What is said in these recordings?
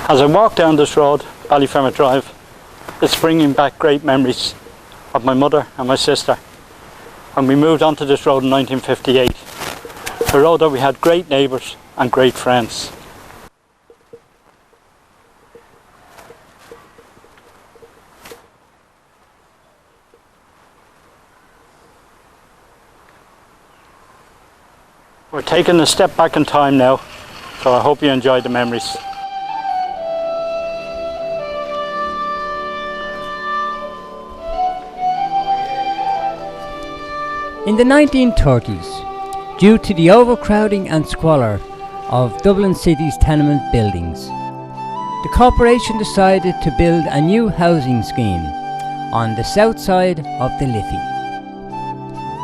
As I walk down this road, Ballyfermot Drive, it's bringing back great memories of my mother and my sister when we moved onto this road in 1958. A road that we had great neighbours and great friends. We're taking a step back in time now, so I hope you enjoy the memories. In the 1930s, due to the overcrowding and squalor of Dublin City's tenement buildings, the corporation decided to build a new housing scheme on the south side of the Liffey,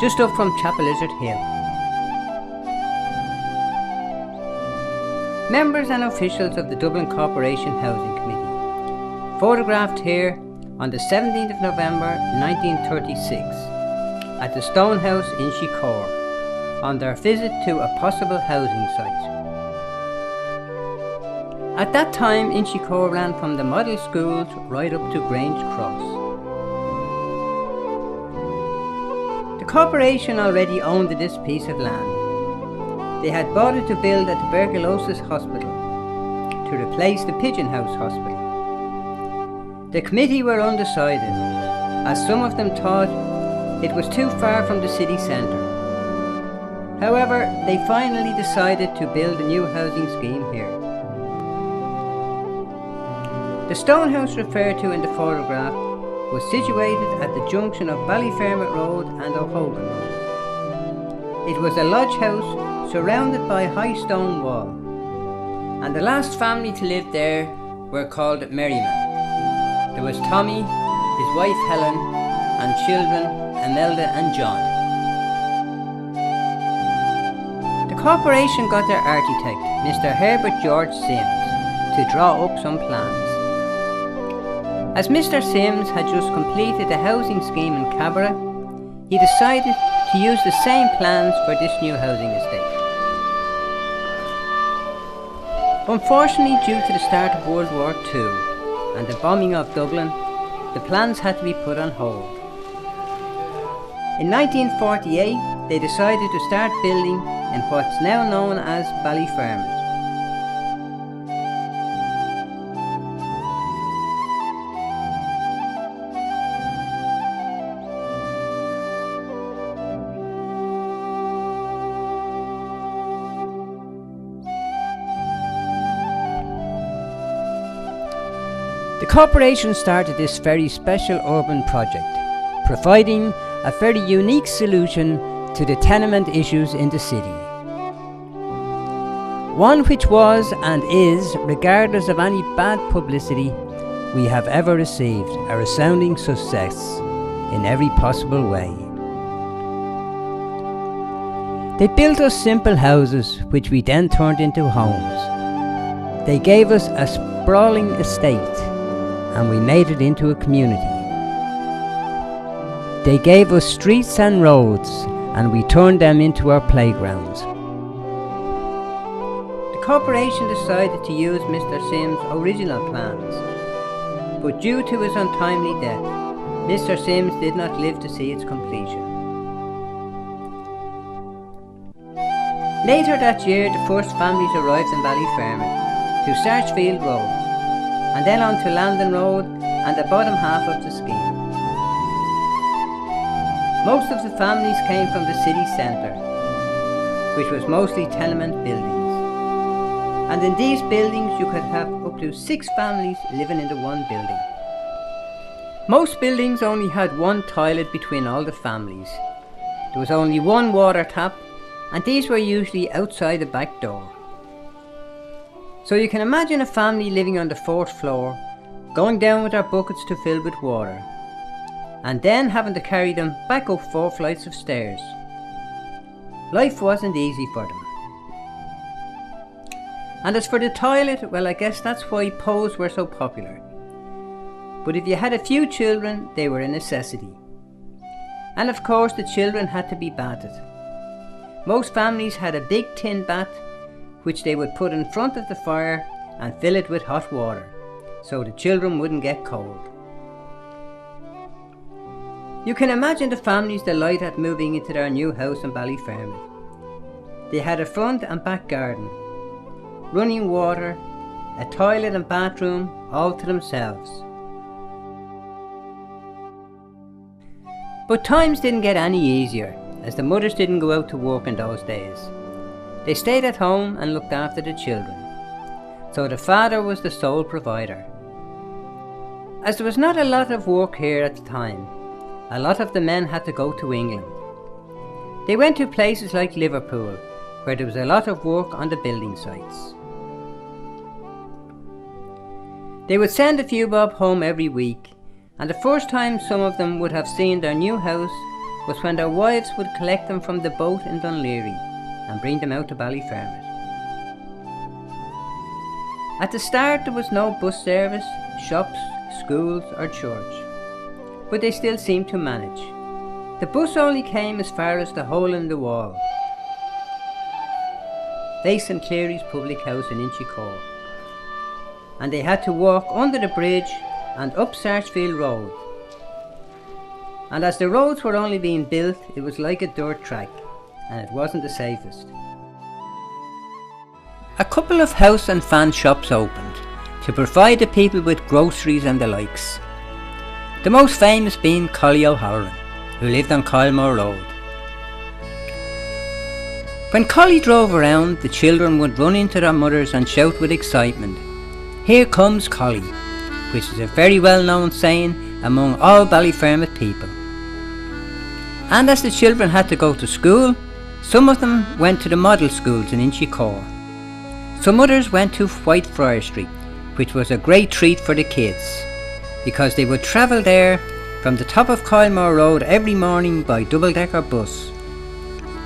just up from Chapel Lizard Hill. Members and officials of the Dublin Corporation Housing Committee, photographed here on the 17th of November 1936 at the Stone House in Shicor on their visit to a possible housing site. At that time, Inchicore ran from the model schools right up to Grange Cross. The corporation already owned this piece of land. They had bought it to build a tuberculosis hospital to replace the Pigeon House Hospital. The committee were undecided, as some of them thought it was too far from the city centre. However, they finally decided to build a new housing scheme here. The stone house referred to in the photograph was situated at the junction of Ballyfermot Road and O'Hogan Road. It was a lodge house surrounded by a high stone wall, and the last family to live there were called Merriman. There was Tommy, his wife Helen, and children Imelda and John. The corporation got their architect, Mr. Herbert George Sims, to draw up some plans. As Mr. Sims had just completed a housing scheme in Cabra, he decided to use the same plans for this new housing estate. Unfortunately, due to the start of World War II and the bombing of Dublin, the plans had to be put on hold. In 1948, they decided to start building in what's now known as Ballyfermot. The corporation started this very special urban project, providing a very unique solution to the tenement issues in the city. One which was and is, regardless of any bad publicity we have ever received, a resounding success in every possible way. They built us simple houses which we then turned into homes. They gave us a sprawling estate and we made it into a community. They gave us streets and roads, and we turned them into our playgrounds. The corporation decided to use Mr. Sims' original plans, but due to his untimely death, Mr. Sims did not live to see its completion. Later that year, the first families arrived in Ballyfermot to Sarchfield Road, and then on to Landon Road and the bottom half of the scheme. Most of the families came from the city centre, which was mostly tenement buildings. And in these buildings you could have up to 6 families living in the one building. Most buildings only had one toilet between all the families. There was only one water tap, and these were usually outside the back door. So you can imagine a family living on the 4th floor, going down with their buckets to fill with water, and then having to carry them back up 4 flights of stairs. Life wasn't easy for them. And as for the toilet, well, I guess that's why Poes were so popular. But if you had a few children, they were a necessity. And of course the children had to be bathed. Most families had a big tin bath which they would put in front of the fire and fill it with hot water so the children wouldn't get cold. You can imagine the family's delight at moving into their new house in Ballyfermot. They had a front and back garden, running water, a toilet and bathroom all to themselves. But times didn't get any easier, as the mothers didn't go out to work in those days. They stayed at home and looked after the children, so the father was the sole provider. As there was not a lot of work here at the time, a lot of the men had to go to England. They went to places like Liverpool, where there was a lot of work on the building sites. They would send a few bob home every week, and the first time some of them would have seen their new house was when their wives would collect them from the boat in Dunleary and bring them out to Ballyfermot. At the start there was no bus service, shops, schools or church, but they still seemed to manage. The bus only came as far as the hole in the wall, they St Clary's public house in Inchicore, and they had to walk under the bridge and up Sarsfield Road. And as the roads were only being built, it was like a dirt track, and it wasn't the safest. A couple of house and fan shops opened to provide the people with groceries and the likes. The most famous being Collie O'Halloran, who lived on Kylemore Road. When Collie drove around, the children would run into their mothers and shout with excitement, "Here comes Collie," which is a very well known saying among all Ballyfermot people. And as the children had to go to school, some of them went to the model schools in Inchicore. Some others went to Whitefriar Street, which was a great treat for the kids, because they would travel there from the top of Kylemore Road every morning by double-decker bus,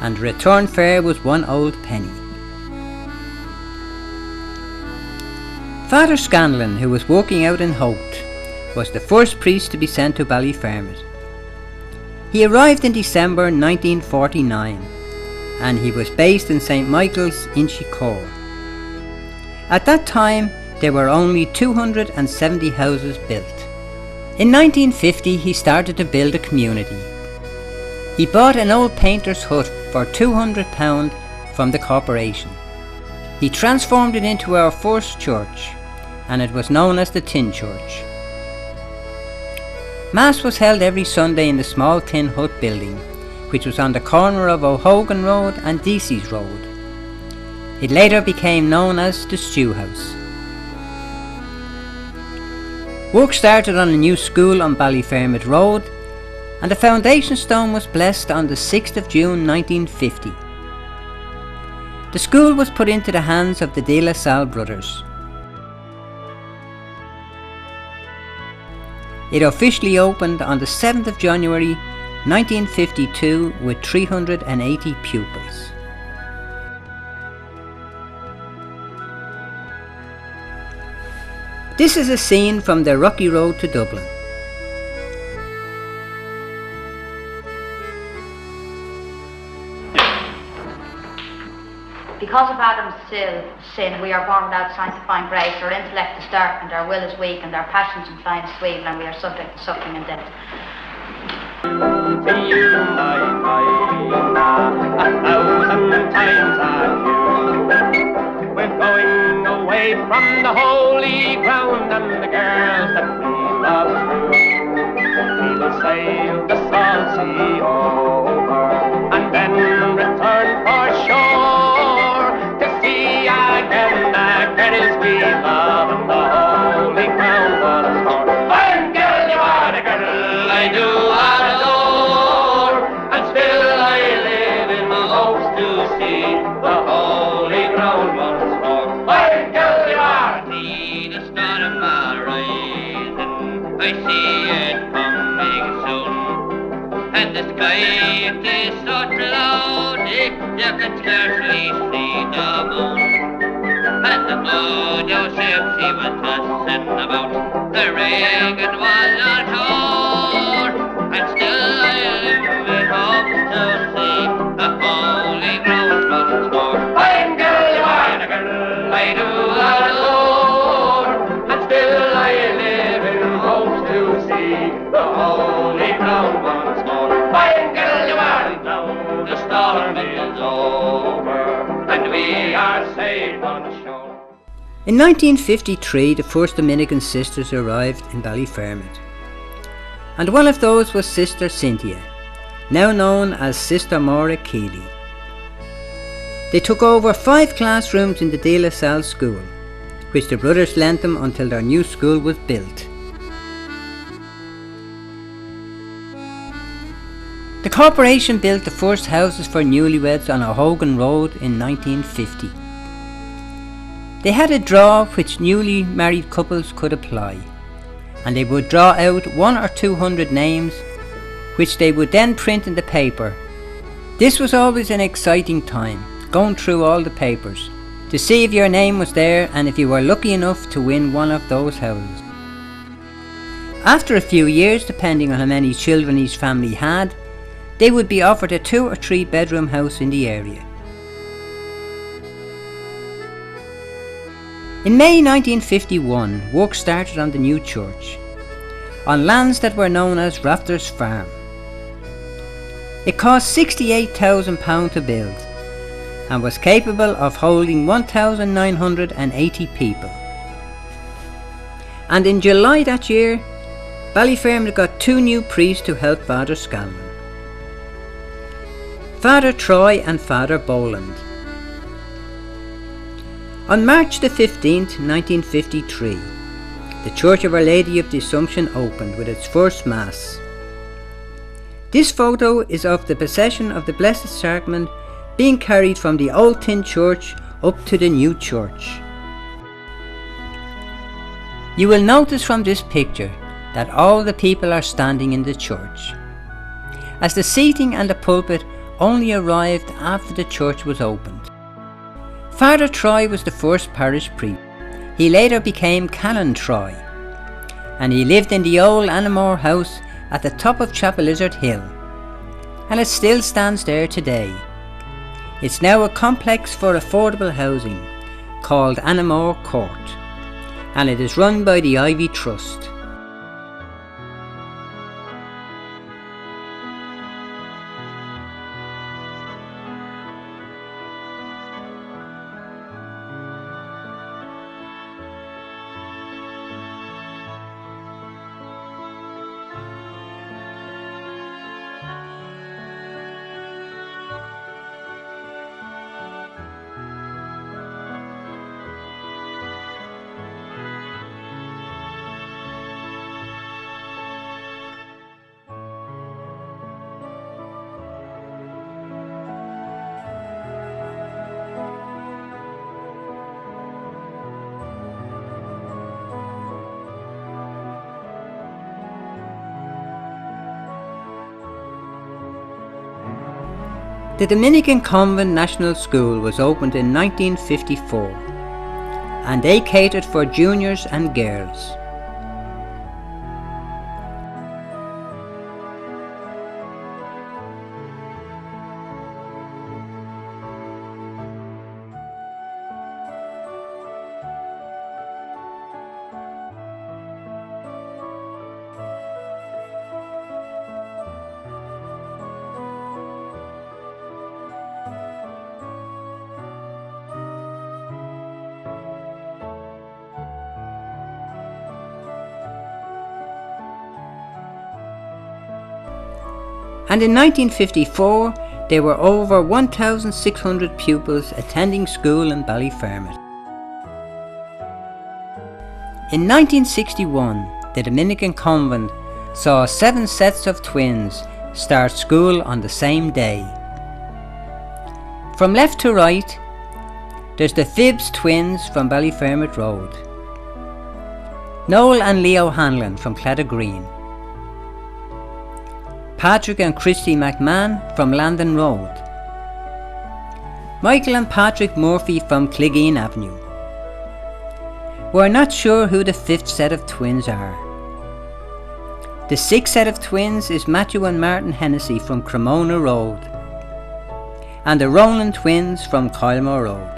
and the return fare was 1 old penny. Father Scanlon, who was working out in Holt, was the first priest to be sent to Ballyfermot. He arrived in December 1949, and he was based in St Michael's, Inchicore. At that time, there were only 270 houses built. In 1950, he started to build a community. He bought an old painter's hut for £200 from the corporation. He transformed it into our first church, and it was known as the Tin Church. Mass was held every Sunday in the small tin hut building, which was on the corner of O'Hogan Road and Deasy's Road. It later became known as the Stew House. Work started on a new school on Ballyfermot Road, and the foundation stone was blessed on the 6th of June 1950. The school was put into the hands of the De La Salle brothers. It officially opened on the 7th of January 1952 with 380 pupils. This is a scene from the Rocky Road to Dublin. Because of Adam's sin, we are born without sanctifying grace. Our intellect is darkened, our will is weak, and our passions incline to evil, and we are subject to suffering and death. We're going away from the holy ground and the girls that we love true. We will sail the salt sea over and then return for shore to see again the girls we love and the holy ground once more. And girl, you are the girl I do adore, and still I live in hopes to see the holy ground once more. And girl, I see it coming soon. And the sky it is so cloudy, you can scarcely see the moon. And the good old ship she was tossing about, the rig and was not shore. And still I live in hope to see the holy ground once more. Fine girl, you are the girl I do adore. And still I live in hopes to see the holy ground once more. Fine girl, you are, now the storm is over, and we are safe on shore. In 1953, the first Dominican sisters arrived in Ballyfermot, and one of those was Sister Cynthia, now known as Sister Maura Keeley. They took over 5 classrooms in the De La Salle school, which the brothers lent them until their new school was built. The corporation built the first houses for newlyweds on O'Hogan Road in 1950. They had a draw which newly married couples could apply, and they would draw out 100 or 200 names, which they would then print in the paper. This was always an exciting time, going through all the papers, to see if your name was there and if you were lucky enough to win one of those houses. After a few years, depending on how many children each family had, they would be offered a 2 or 3 bedroom house in the area. In May 1951, work started on the new church, on lands that were known as Rafters Farm. It cost £68,000 to build, and was capable of holding 1,980 people. And in July that year, Ballyfermot got 2 new priests to help Father Scanlon, Father Troy and Father Boland. On March the 15th, 1953, the Church of Our Lady of the Assumption opened with its first Mass. This photo is of the procession of the Blessed Sacrament being carried from the Old Tin Church up to the new church. You will notice from this picture that all the people are standing in the church, as the seating and the pulpit only arrived after the church was opened. Father Troy was the first parish priest. He later became Canon Troy, and he lived in the old Anamore house at the top of Chapelizard Hill, and it still stands there today. It's now a complex for affordable housing called Anamore Court, and it is run by the Ivy Trust. The Dominican Convent National School was opened in 1954, and they catered for juniors and girls. And in 1954, there were over 1,600 pupils attending school in Ballyfermot. In 1961, the Dominican convent saw 7 sets of twins start school on the same day. From left to right, there's the Phibbs twins from Ballyfermot Road. Noel and Leo Hanlon from Green. Patrick and Christy McMahon from Landon Road. Michael and Patrick Murphy from Clegane Avenue. We're not sure who the fifth set of twins are. The sixth set of twins is Matthew and Martin Hennessy from Cremona Road, and the Roland twins from Kylemore Road.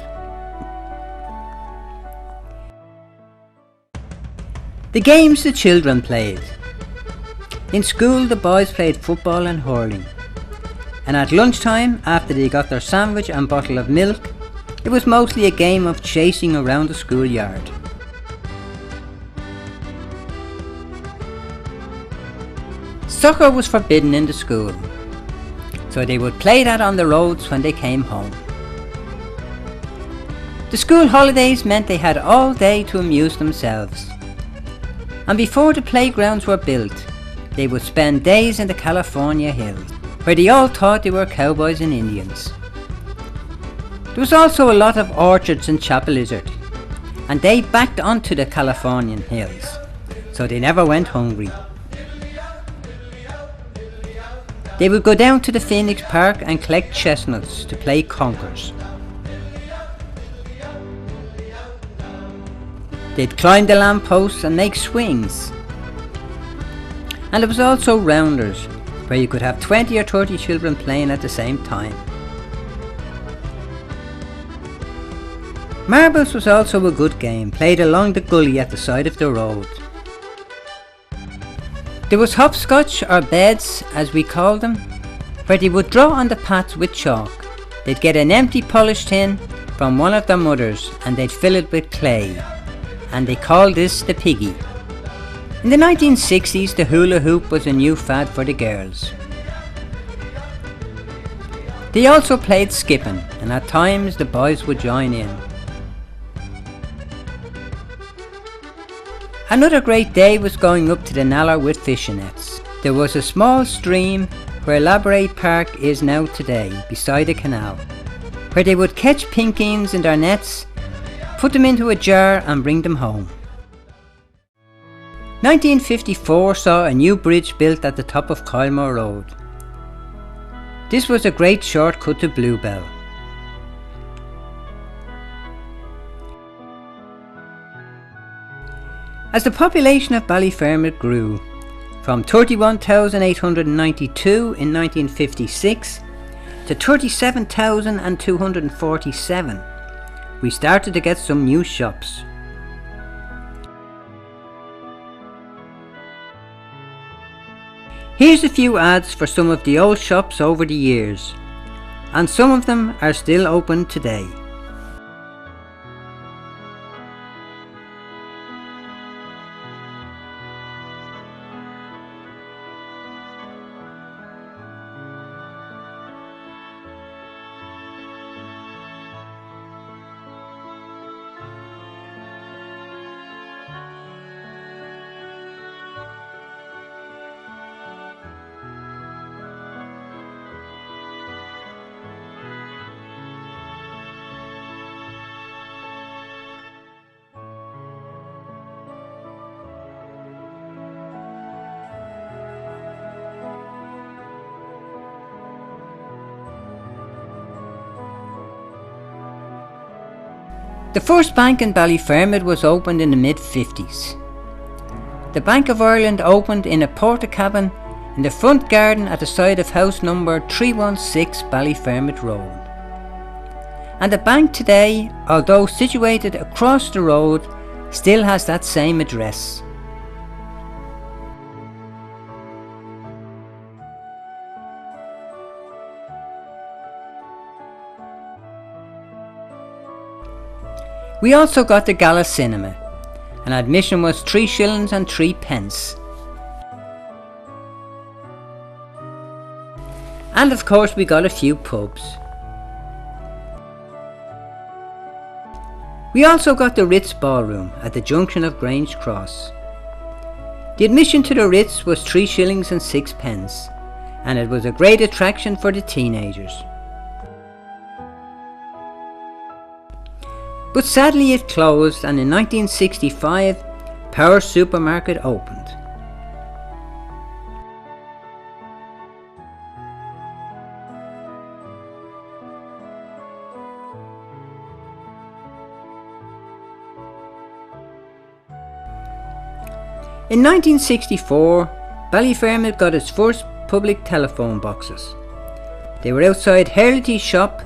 The games the children played. In school the boys played football and hurling, and at lunchtime, after they got their sandwich and bottle of milk, it was mostly a game of chasing around the schoolyard. Soccer was forbidden in the school, so they would play that on the roads when they came home. The school holidays meant they had all day to amuse themselves, and before the playgrounds were built, they would spend days in the California hills, where they all thought they were cowboys and Indians. There was also a lot of orchards in Chapel Lizard, and they backed onto the Californian hills, so they never went hungry. They would go down to the Phoenix Park and collect chestnuts to play conkers. They'd climb the lampposts and make swings. And there was also rounders, where you could have 20 or 30 children playing at the same time. Marbles was also a good game, played along the gully at the side of the road. There was hopscotch, or beds as we called them, where they would draw on the paths with chalk. They'd get an empty polish tin from one of their mothers and they'd fill it with clay, and they called this the piggy. In the 1960s the hula hoop was a new fad for the girls. They also played skipping, and at times the boys would join in. Another great day was going up to the Nallar with fishing nets. There was a small stream where Labourade Park is now today, beside a canal, where they would catch pinkeens in their nets, put them into a jar and bring them home. 1954 saw a new bridge built at the top of Kylemore Road. This was a great shortcut to Bluebell. As the population of Ballyfermot grew, from 31,892 in 1956 to 37,247, we started to get some new shops. Here's a few ads for some of the old shops over the years, and some of them are still open today. The first bank in Ballyfermot was opened in the mid-50s. The Bank of Ireland opened in a portakabin in the front garden at the side of house number 316 Ballyfermot Road. And the bank today, although situated across the road, still has that same address. We also got the Gala Cinema, and admission was 3 shillings and 3 pence. And of course we got a few pubs. We also got the Ritz Ballroom at the junction of Grange Cross. The admission to the Ritz was 3 shillings and 6 pence, and it was a great attraction for the teenagers. But sadly it closed, and in 1965 Power Supermarket opened. In 1964, Ballyfermot got its first public telephone boxes. They were outside Heritage Shop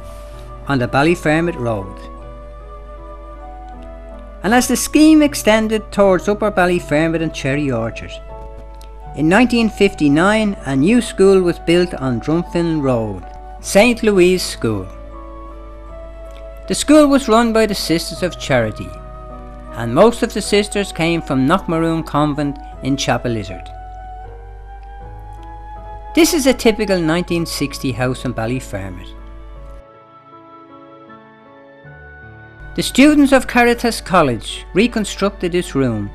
on the Ballyfermot Road. And as the scheme extended towards Upper Ballyfermot and Cherry Orchard, in 1959 a new school was built on Drumfin Road, St. Louise School. The school was run by the Sisters of Charity, and most of the sisters came from Knockmaroon Convent in Chapel-Lizard. This is a typical 1960 house in Ballyfermot. The students of Caritas College reconstructed this room,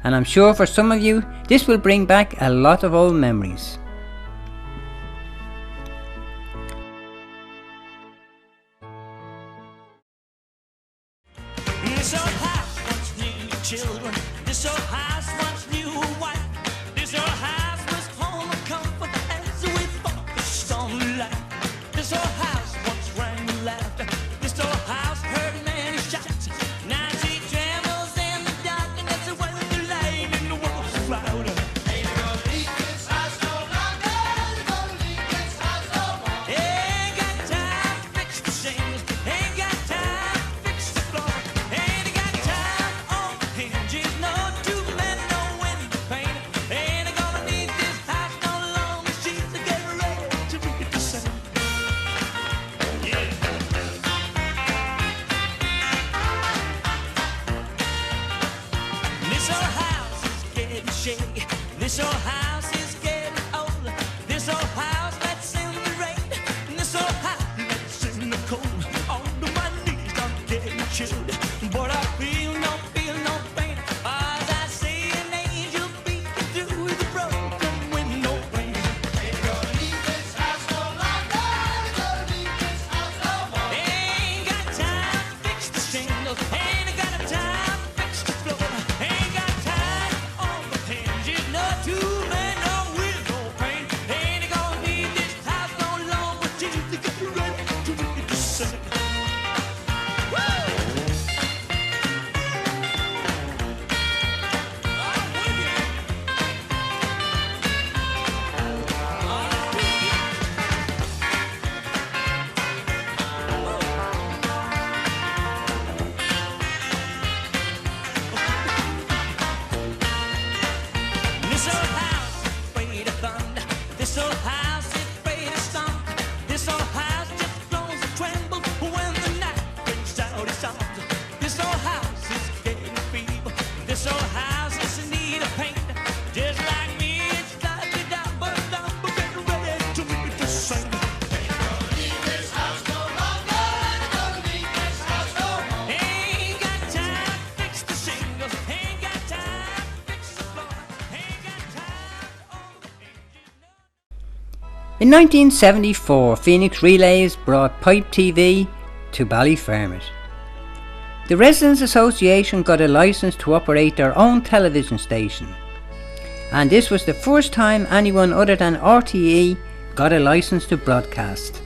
and I'm sure for some of you this will bring back a lot of old memories. This old house once knew children. This old house once knew a wife. This old house was home of comfort as we focused on life. This old house once rang with laughter. This old house heard many shots. Now she trembles in the darkness when the light in the walls is louder. Ain't gonna leave this house no longer. Ain't gonna leave this house no more. Ain't got time to fix the shingles. Ain't got time to fix the floor. Ain't got time on the hinges. No two men, no window pane. Ain't gonna need this house no longer. She's getting ready to read the same. This old house is getting shaky. This old house is getting old. This old house that's in the rain. This old house that's in the cold. On to my knees, I'm getting chilled. But I feel no pain. As I see an angel peeking through the broken window pane. Ain't gonna leave this house no longer. Ain't gonna leave this house no more. Ain't got time to fix the shingles. Ain't got time to fix the floor. Ain't got time on the hinges. No two men, no window pane. Ain't gonna need this house no longer. She's getting ready to read the same. This old house is afraid of thunder. This old house is afraid of storm. This old house just groans and trembles when the night brings out its arms. This old house is getting feeble. This old house is in need of paint. Just like me, it's slightly down, but I'm getting ready to read the same. Ain't gonna leave this house no longer. Ain't gonna leave this house no more. Ain't got time to fix the shingles. Ain't got time to fix the floor. Ain't got time on the hinges. In 1974, Phoenix Relays brought Pipe TV to Ballyfermot. The Residents Association got a licence to operate their own television station, and this was the first time anyone other than RTE got a licence to broadcast.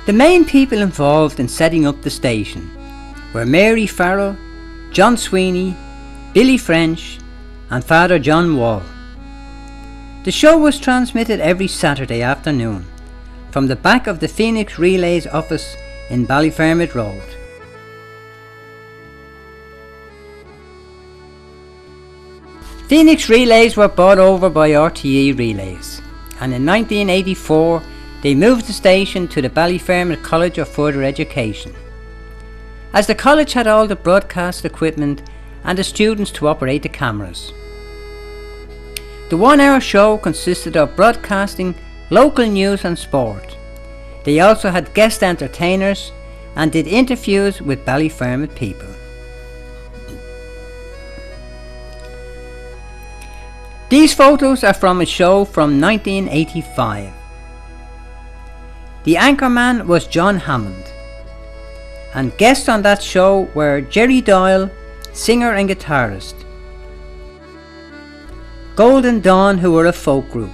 The main people involved in setting up the station were Mary Farrell, John Sweeney, Billy French and Father John Wall. The show was transmitted every Saturday afternoon from the back of the Phoenix Relays office in Ballyfermot Road. Phoenix Relays were bought over by RTE Relays, and in 1984 they moved the station to the Ballyfermot College of Further Education, as the college had all the broadcast equipment and the students to operate the cameras. The 1 hour show consisted of broadcasting local news and sport. They also had guest entertainers and did interviews with Ballyfermot people. These photos are from a show from 1985. The anchorman was John Hammond, and guests on that show were Jerry Doyle, singer and guitarist. Golden Dawn, who were a folk group.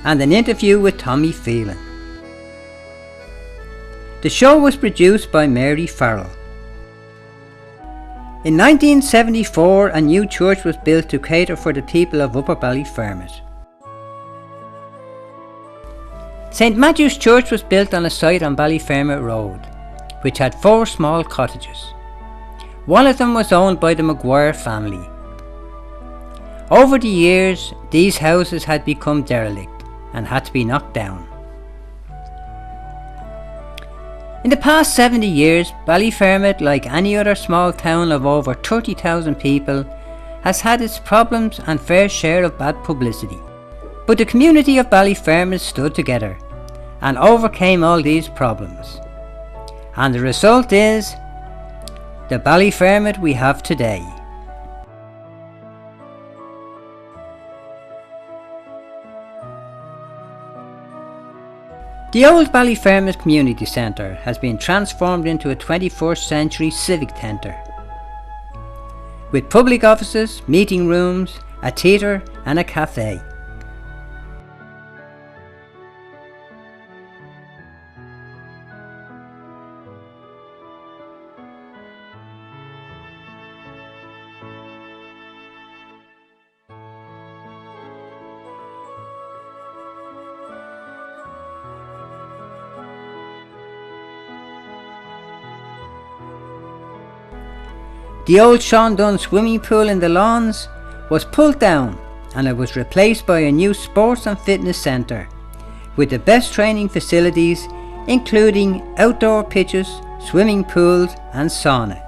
And an interview with Tommy Phelan. The show was produced by Mary Farrell. In 1974, a new church was built to cater for the people of Upper Ballyfermot. St Matthew's Church was built on a site on Ballyfermot Road, which had 4 small cottages. One of them was owned by the Maguire family. Over the years, these houses had become derelict and had to be knocked down. In the past 70 years, Ballyfermot, like any other small town of over 30,000 people, has had its problems and fair share of bad publicity. But the community of Ballyfermot stood together and overcame all these problems. And the result is the Ballyfermot we have today. The old Ballyfermot Community Centre has been transformed into a 21st century civic centre, with public offices, meeting rooms, a theatre and a cafe. The old Sean Dunn swimming pool in the lawns was pulled down and it was replaced by a new sports and fitness centre with the best training facilities, including outdoor pitches, swimming pools and sauna.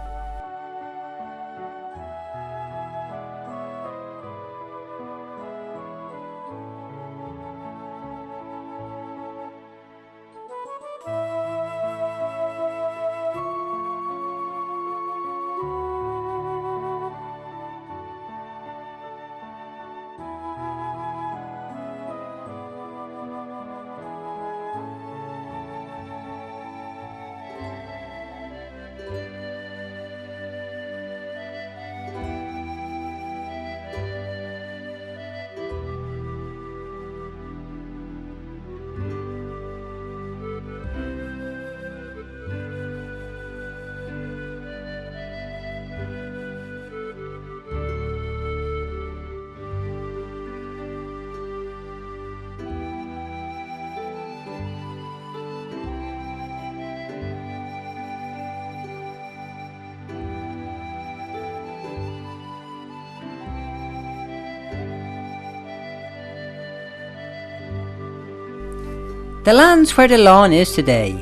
The lands where the lawn is today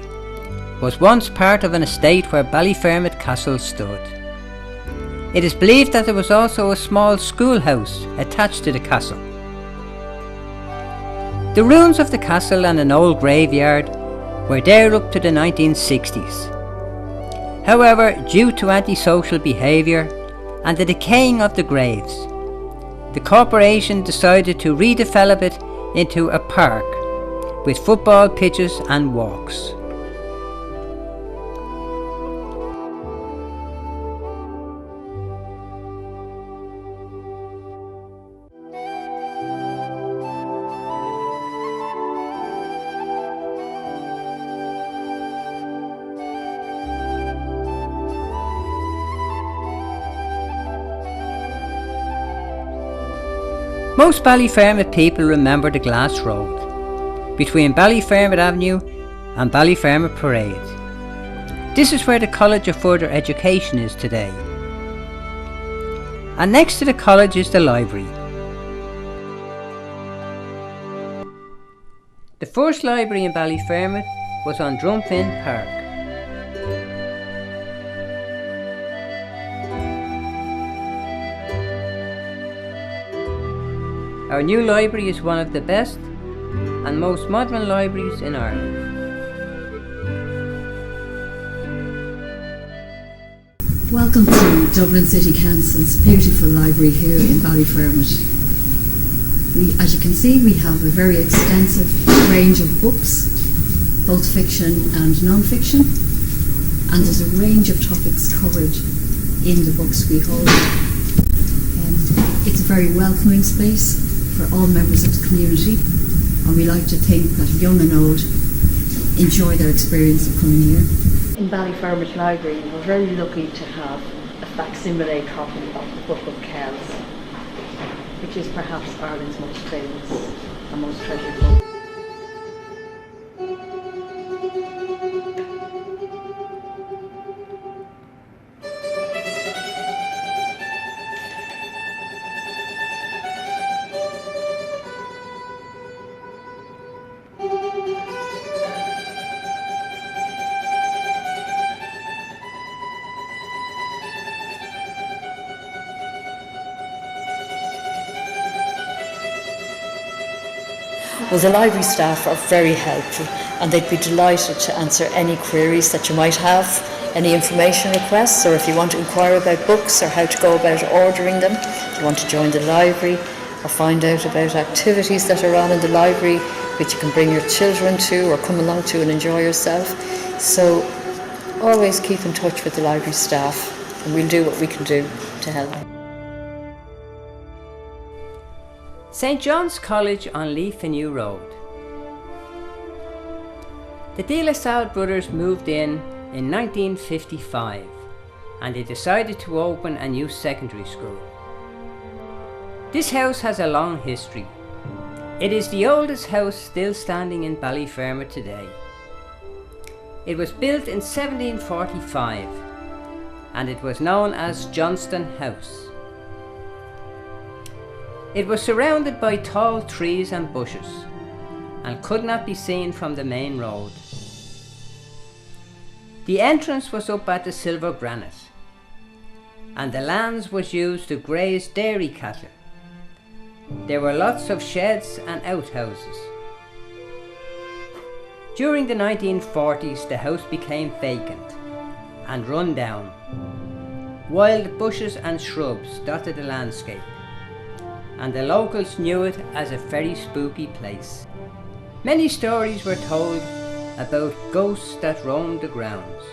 was once part of an estate where Ballyfermot Castle stood. It is believed that there was also a small schoolhouse attached to the castle. The ruins of the castle and an old graveyard were there up to the 1960s. However, due to antisocial behaviour and the decaying of the graves, the corporation decided to redevelop it into a park with football pitches and walks. Most Ballyfermot people remember the glass road between Ballyfermot Avenue and Ballyfermot Parade. This is where the College of Further Education is today. And next to the college is the library. The first library in Ballyfermot was on Drumfin Park. Our new library is one of the best and most modern libraries in Ireland. Welcome to Dublin City Council's beautiful library here in Ballyfermot. As you can see, we have a very extensive range of books, both fiction and non-fiction, and there's a range of topics covered in the books we hold. It's a very welcoming space for all members of the community, and we like to think that young and old enjoy their experience of coming here. In Ballyfermot Library, we're very lucky to have a facsimile copy of the Book of Kells, which is perhaps Ireland's most famous and most treasured book. Well, the library staff are very helpful and they'd be delighted to answer any queries that you might have, any information requests, or if you want to inquire about books or how to go about ordering them, if you want to join the library or find out about activities that are on in the library which you can bring your children to or come along to and enjoy yourself. So always keep in touch with the library staff and we'll do what we can do to help. St John's College on Leafenew Road. The De La Salle brothers moved in 1955 and they decided to open a new secondary school. This house has a long history. It is the oldest house still standing in Ballyfermot today. It was built in 1745 and it was known as Johnston House. It was surrounded by tall trees and bushes and could not be seen from the main road. The entrance was up at the silver granite and the lands was used to graze dairy cattle. There were lots of sheds and outhouses. During the 1940s the house became vacant and run down. Wild bushes and shrubs dotted the landscape, and the locals knew it as a very spooky place. Many stories were told about ghosts that roamed the grounds.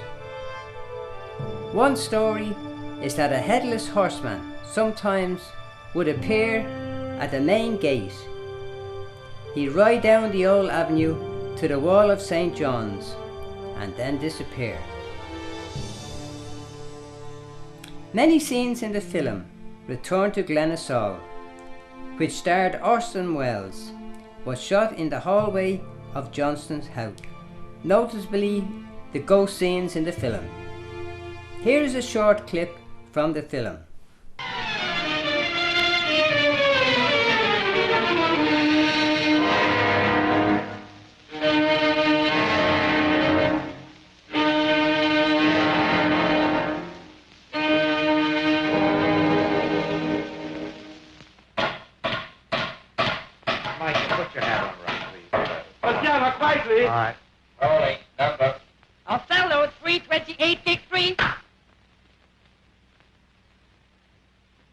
One story is that a headless horseman sometimes would appear at the main gate. He'd ride down the old avenue to the wall of St. John's and then disappear. Many scenes in the film Return to Glenasoul, which starred Orson Welles, was shot in the hallway of Johnston's house, noticeably the ghost scenes in the film. Here is a short clip from the film. All right. Rolling. Number. Othello 328 Dick 3.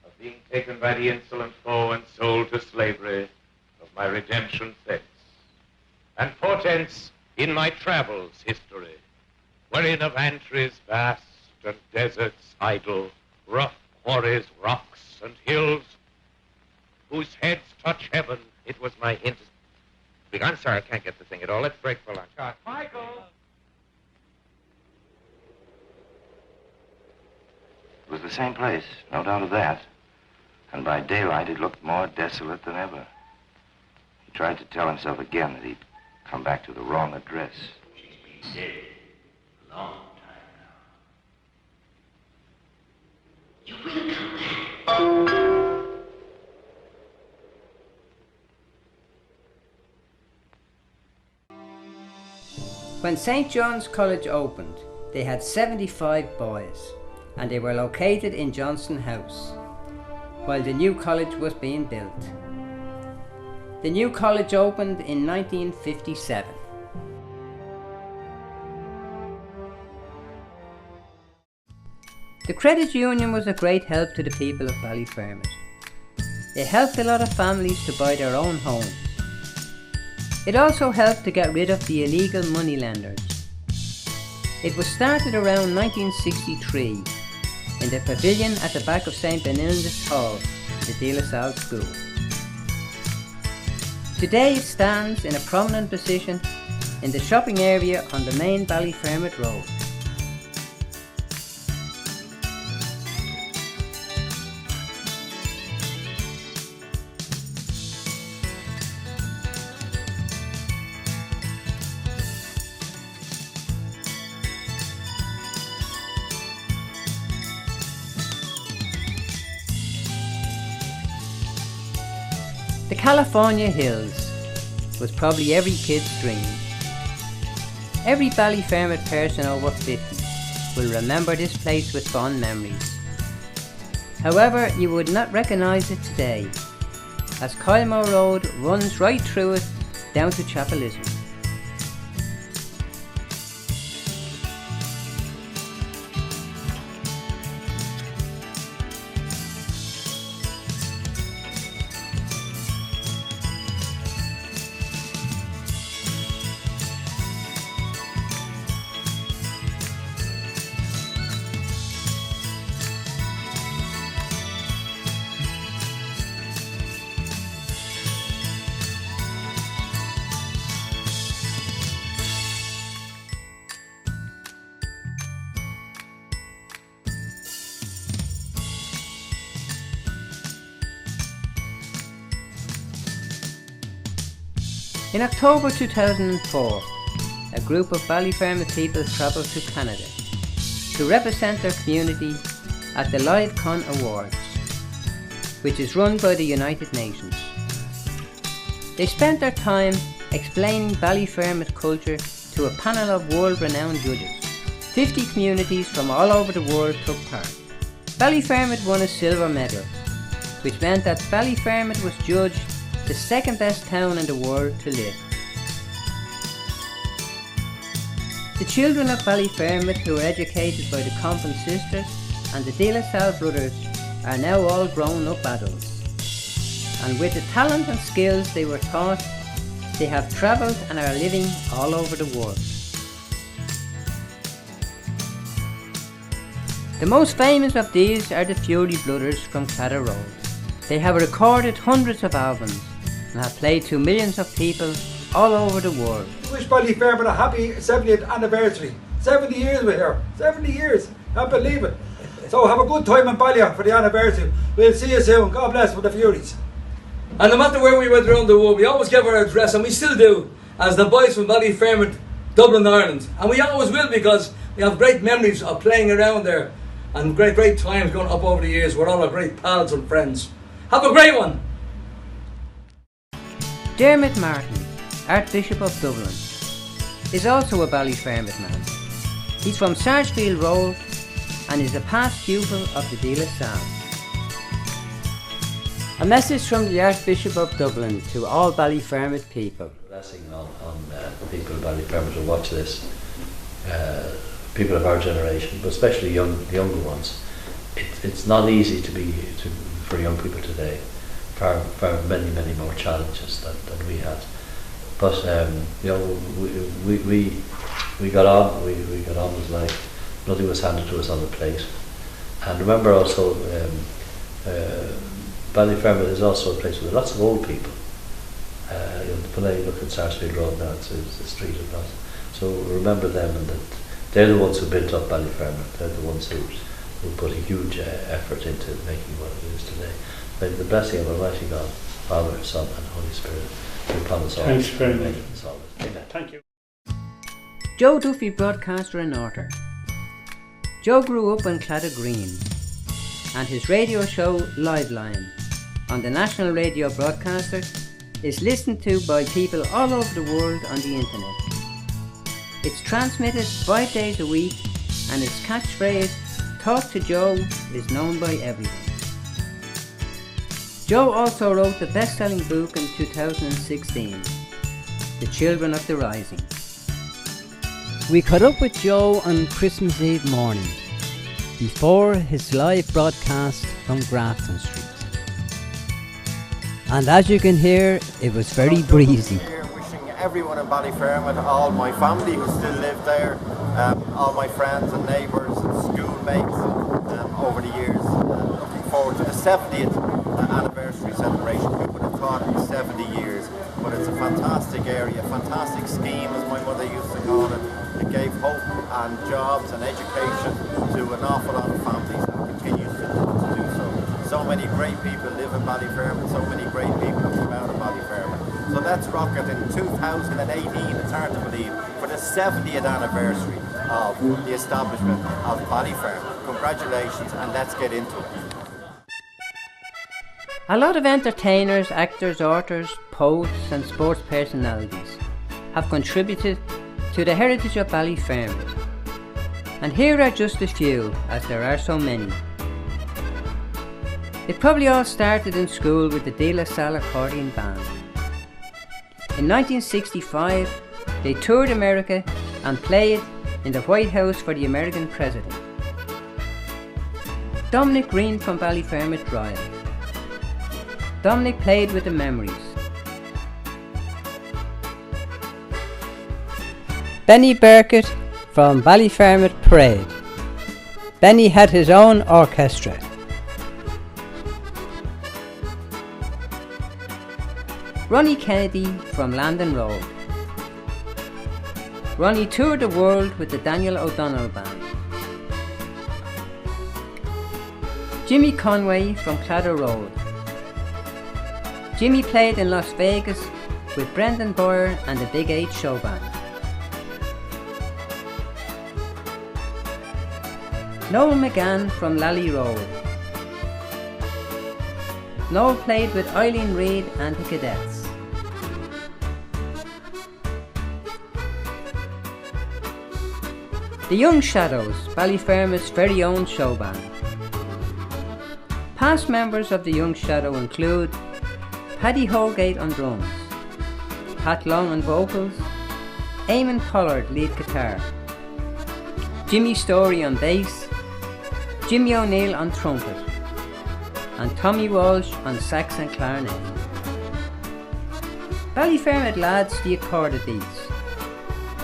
Of being taken by the insolent foe and sold to slavery, of my redemption thence, and portents in my travels history, wherein of antries vast and deserts idle, rough quarries, rocks and hills, whose heads touch heaven, it was my interest. I'm sorry, I can't get the thing at all. Let's break for lunch. Michael! It was the same place, no doubt of that. And by daylight, it looked more desolate than ever. He tried to tell himself again that he'd come back to the wrong address. She's been dead a long time now. You will come back. When St. John's College opened, they had 75 boys, and they were located in Johnston House, while the new college was being built. The new college opened in 1957. The credit union was a great help to the people of Ballyfermot. It helped a lot of families to buy their own homes. It also helped to get rid of the illegal moneylenders. It was started around 1963 in the pavilion at the back of St. Benedict's Hall, the De La Salle School. Today it stands in a prominent position in the shopping area on the main Ballyfermot Road. The California Hills was probably every kid's dream. Every Ballyfermot person over 50 will remember this place with fond memories. However, you would not recognise it today, as Kylemore Road runs right through it down to Chapelizard. In October 2004, a group of Ballyfermot people travelled to Canada to represent their community at the Live Con Awards, which is run by the United Nations. They spent their time explaining Ballyfermot culture to a panel of world-renowned judges. 50 communities from all over the world took part. Ballyfermot won a silver medal, which meant that Ballyfermot was judged the second best town in the world to live. The children of Ballyfermot, who were educated by the Compton sisters and the De La Salle brothers, are now all grown-up adults. And with the talent and skills they were taught, they have travelled and are living all over the world. The most famous of these are the Fury brothers from Clare Road. They have recorded hundreds of albums and have played to millions of people all over the world. I wish Ballyfermot a happy 70th anniversary. 70 years we're here. 70 years. Can't believe it. So have a good time in Ballia for the anniversary. We'll see you soon. God bless with the Furies. And no matter where we went around the world, we always gave our address, and we still do, as the boys from Ballyfermot, Dublin, Ireland. And we always will, because we have great memories of playing around there and great times going up over the years. We're all our great pals and friends. Have a great one. Dermot Martin, Archbishop of Dublin, is also a Ballyfermot man. He's from Sarsfield Road and is a past pupil of the De La Salle. A message from the Archbishop of Dublin to all Ballyfermot people. Blessing on the people of Ballyfermot who watch this, people of our generation, but especially the younger ones. It's not easy for young people today. Far many more challenges than we had. But we got on. We got on with life. Nothing was handed to us on the plate. And remember also, Ballyfermot is also a place with lots of old people. When I look at Sarsfield Road now, it's the street of that. So remember them, and that they're the ones who built up Ballyfermot. They're the ones who put a huge effort into making what it is today. May the blessing of Almighty God, Father, Son, and Holy Spirit be upon us all. Thanks very much. Amen. Thank you. Joe Duffy, broadcaster and author. Joe grew up in Clare Green, and his radio show Liveline on the national radio broadcaster is listened to by people all over the world on the internet. It's transmitted 5 days a week, and its catchphrase, "Talk to Joe," is known by everyone. Joe also wrote the best-selling book in 2016, The Children of the Rising. We caught up with Joe on Christmas Eve morning, before his live broadcast from Grafton Street. And as you can hear, it was very breezy. Wishing everyone in Ballyfermot, all my family who still live there, all my friends and neighbours and schoolmates over the years. Looking forward to the 70th anniversary celebration. Who would have thought it was 70 years? But it's a fantastic area, fantastic scheme, as my mother used to call it. It gave hope and jobs and education to an awful lot of families and continues to do so. So many great people live in Ballyfermot, so many great people have come out of Ballyfermot. So let's rock it in 2018, it's hard to believe, for the 70th anniversary of the establishment of Ballyfermot. Congratulations, and let's get into it. A lot of entertainers, actors, authors, poets and sports personalities have contributed to the heritage of Ballyfermot. And here are just a few, as there are so many. It probably all started in school with the De La Salle accordion band. In 1965, they toured America and played in the White House for the American president. Dominic Green from Ballyfermot Drive. Dominic played with the Memories. Benny Burkett from Ballyfermot Parade. Benny had his own orchestra. Ronnie Kennedy from Landon Road. Ronnie toured the world with the Daniel O'Donnell Band. Jimmy Conway from Cladder Road. Jimmy played in Las Vegas with Brendan Boyer and the Big 8 Show Band. Noel McGann from Lally Road. Noel played with Eileen Reid and the Cadets. The Young Shadows, Ballyfermot's very own show band. Past members of the Young Shadow include Paddy Holgate on drums, Pat Long on vocals, Eamon Pollard lead guitar, Jimmy Story on bass, Jimmy O'Neill on trumpet, and Tommy Walsh on sax and clarinet. Ballyfermot lads, the Accorded Beats,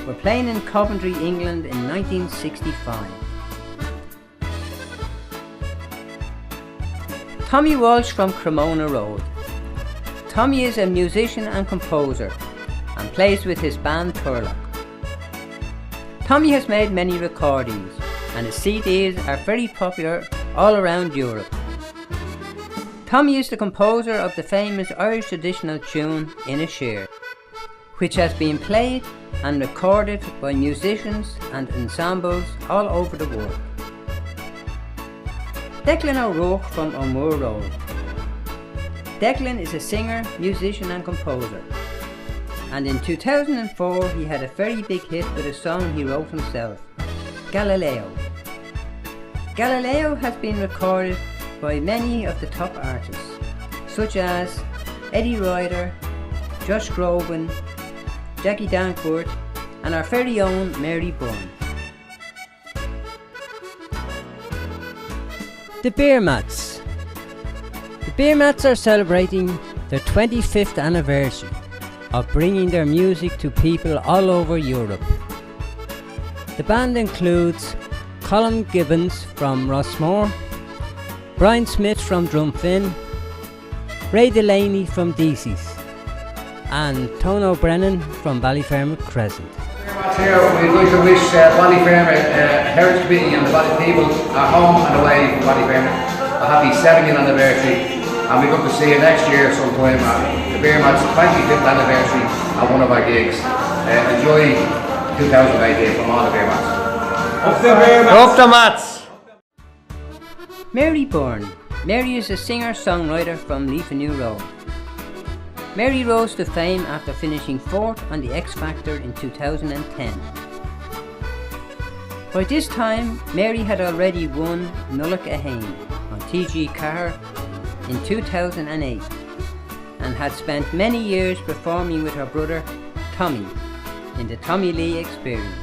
were playing in Coventry, England in 1965. Tommy Walsh from Cremona Road. Tommy is a musician and composer and plays with his band Turlock. Tommy has made many recordings and his CDs are very popular all around Europe. Tommy is the composer of the famous Irish traditional tune Inisheer, which has been played and recorded by musicians and ensembles all over the world. Declan O'Rourke from O'Moore Road. Declan is a singer, musician and composer, and in 2004 he had a very big hit with a song he wrote himself, Galileo. Galileo has been recorded by many of the top artists, such as Eddie Ryder, Josh Groban, Jackie Danforth and our very own Mary Bourne. The Beer Mats. The Beer Mats are celebrating their 25th anniversary of bringing their music to people all over Europe. The band includes Colin Gibbons from Rossmore, Brian Smith from Drumfin, Ray Delaney from Deasy's, and Tone O'Brennan from Ballyfermot Crescent. Here we'd like to wish Ballyfermot Heritage Committee and the Bally people at home and away from Ballyfermot a happy 70th anniversary, and we hope to see you next year sometime at the Beer Mats 25th anniversary at one of our gigs. Enjoy 2018 from all the Beer Mats. Up the Beer Mats! Up the Mats! Mary Bourne. Mary is a singer-songwriter from Leaf New Road. Mary rose to fame after finishing 4th on the X Factor in 2010. By this time, Mary had already won Nulloch a Hain on TG Carr in 2008 and had spent many years performing with her brother Tommy in the Tommy Lee Experience.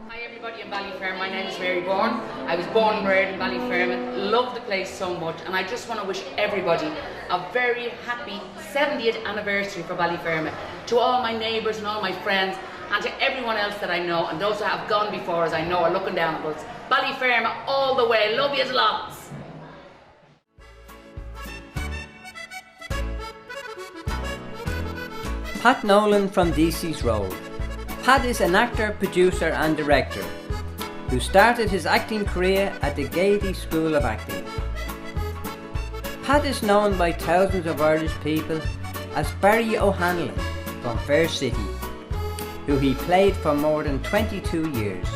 Hi everybody in Ballyfermot, my name is Mary Bourne. I was born and reared in Ballyfermot, love the place so much, and I just want to wish everybody a very happy 70th anniversary for Ballyfermot. To all my neighbours and all my friends, and to everyone else that I know, and those who have gone before us I know are looking down at us. Ballyfermot all the way. Love you lots. Pat Nolan from DC's Road. Pat is an actor, producer and director who started his acting career at the Gaiety School of Acting. Pat is known by thousands of Irish people as Barry O'Hanlon from Fair City, who he played for more than 22 years.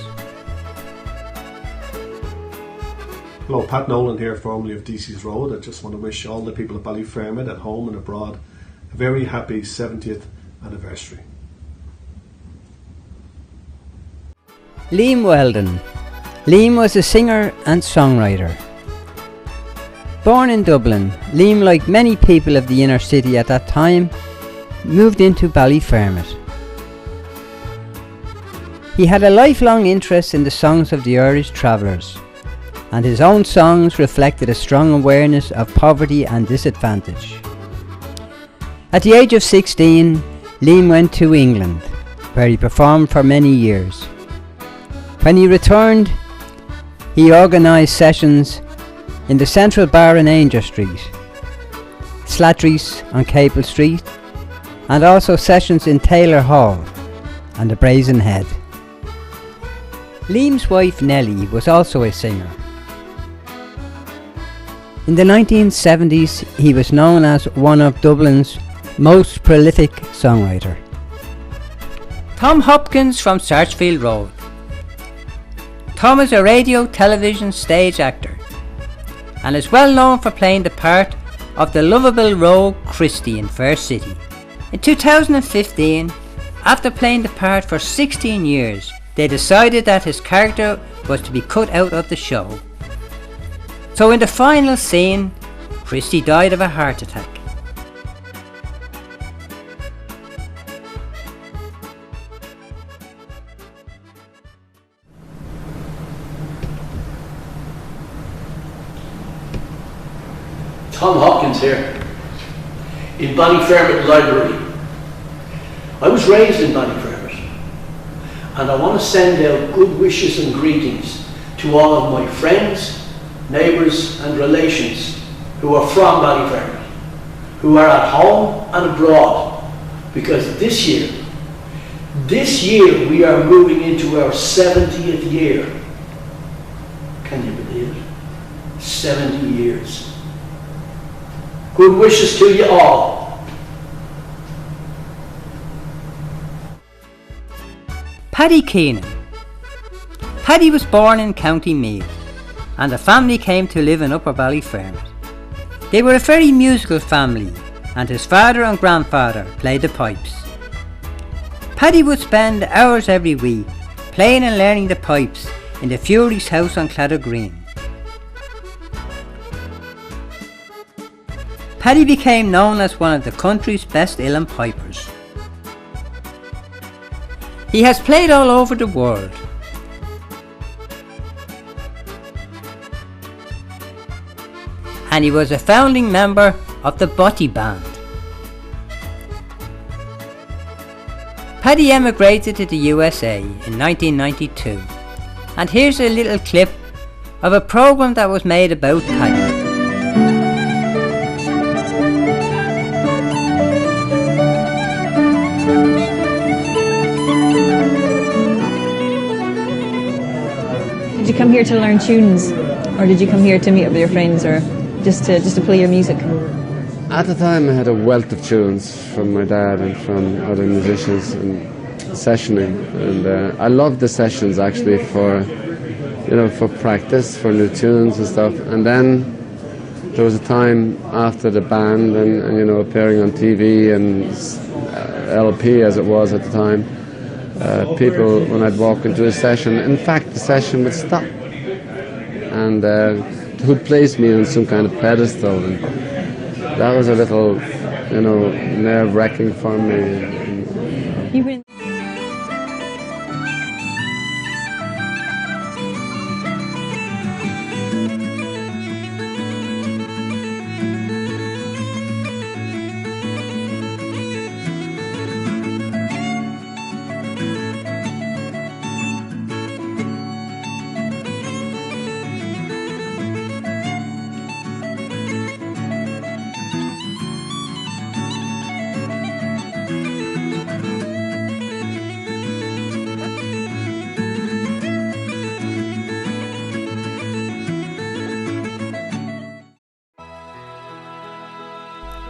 Hello, Pat Nolan here, formerly of DC's Road. I just want to wish all the people of Ballyfermot at home and abroad a very happy 70th anniversary. Liam Weldon. Liam was a singer and songwriter. Born in Dublin, Liam, like many people of the inner city at that time, moved into Ballyfermot. He had a lifelong interest in the songs of the Irish travellers, and his own songs reflected a strong awareness of poverty and disadvantage. At the age of 16, Liam went to England, where he performed for many years. When he returned, he organised sessions in the Central Bar in Ainger Street, Slattery's on Capel Street, and also sessions in Taylor Hall and the Brazen Head. Liam's wife Nellie was also a singer. In the 1970s, he was known as one of Dublin's most prolific songwriter. Tom Hopkins from Sarchfield Road. Tom is a radio, television, stage actor and is well known for playing the part of the lovable rogue Christy in Fair City. In 2015, after playing the part for 16 years, they decided that his character was to be cut out of the show. So in the final scene, Christy died of a heart attack. Tom Hopkins here, in Ballyfermot Library. I was raised in Ballyfermot, and I want to send out good wishes and greetings to all of my friends, neighbours and relations who are from Ballyfermot, who are at home and abroad, because this year we are moving into our 70th year. Can you believe it? 70 years. Good wishes to you all. Paddy Keenan. Paddy was born in County Meath, and the family came to live in Upper Ballyfermot. They were a very musical family, and his father and grandfather played the pipes. Paddy would spend hours every week playing and learning the pipes in the Fury's house on Cladder Green. Paddy became known as one of the country's best uilleann pipers. He has played all over the world. And he was a founding member of the Botty Band. Paddy emigrated to the USA in 1992, and here's a little clip of a programme that was made about Paddy. Did you come here to learn tunes, or did you come here to meet up with your friends, or just to play your music? At the time I had a wealth of tunes from my dad and from other musicians and sessioning, and I loved the sessions actually for practice, for new tunes and stuff. And then there was a time after the band and appearing on TV and LP as it was at the time. People, when I'd walk into a session, in fact the session would stop and who'd place me on some kind of pedestal, and that was a little, nerve-wracking for me.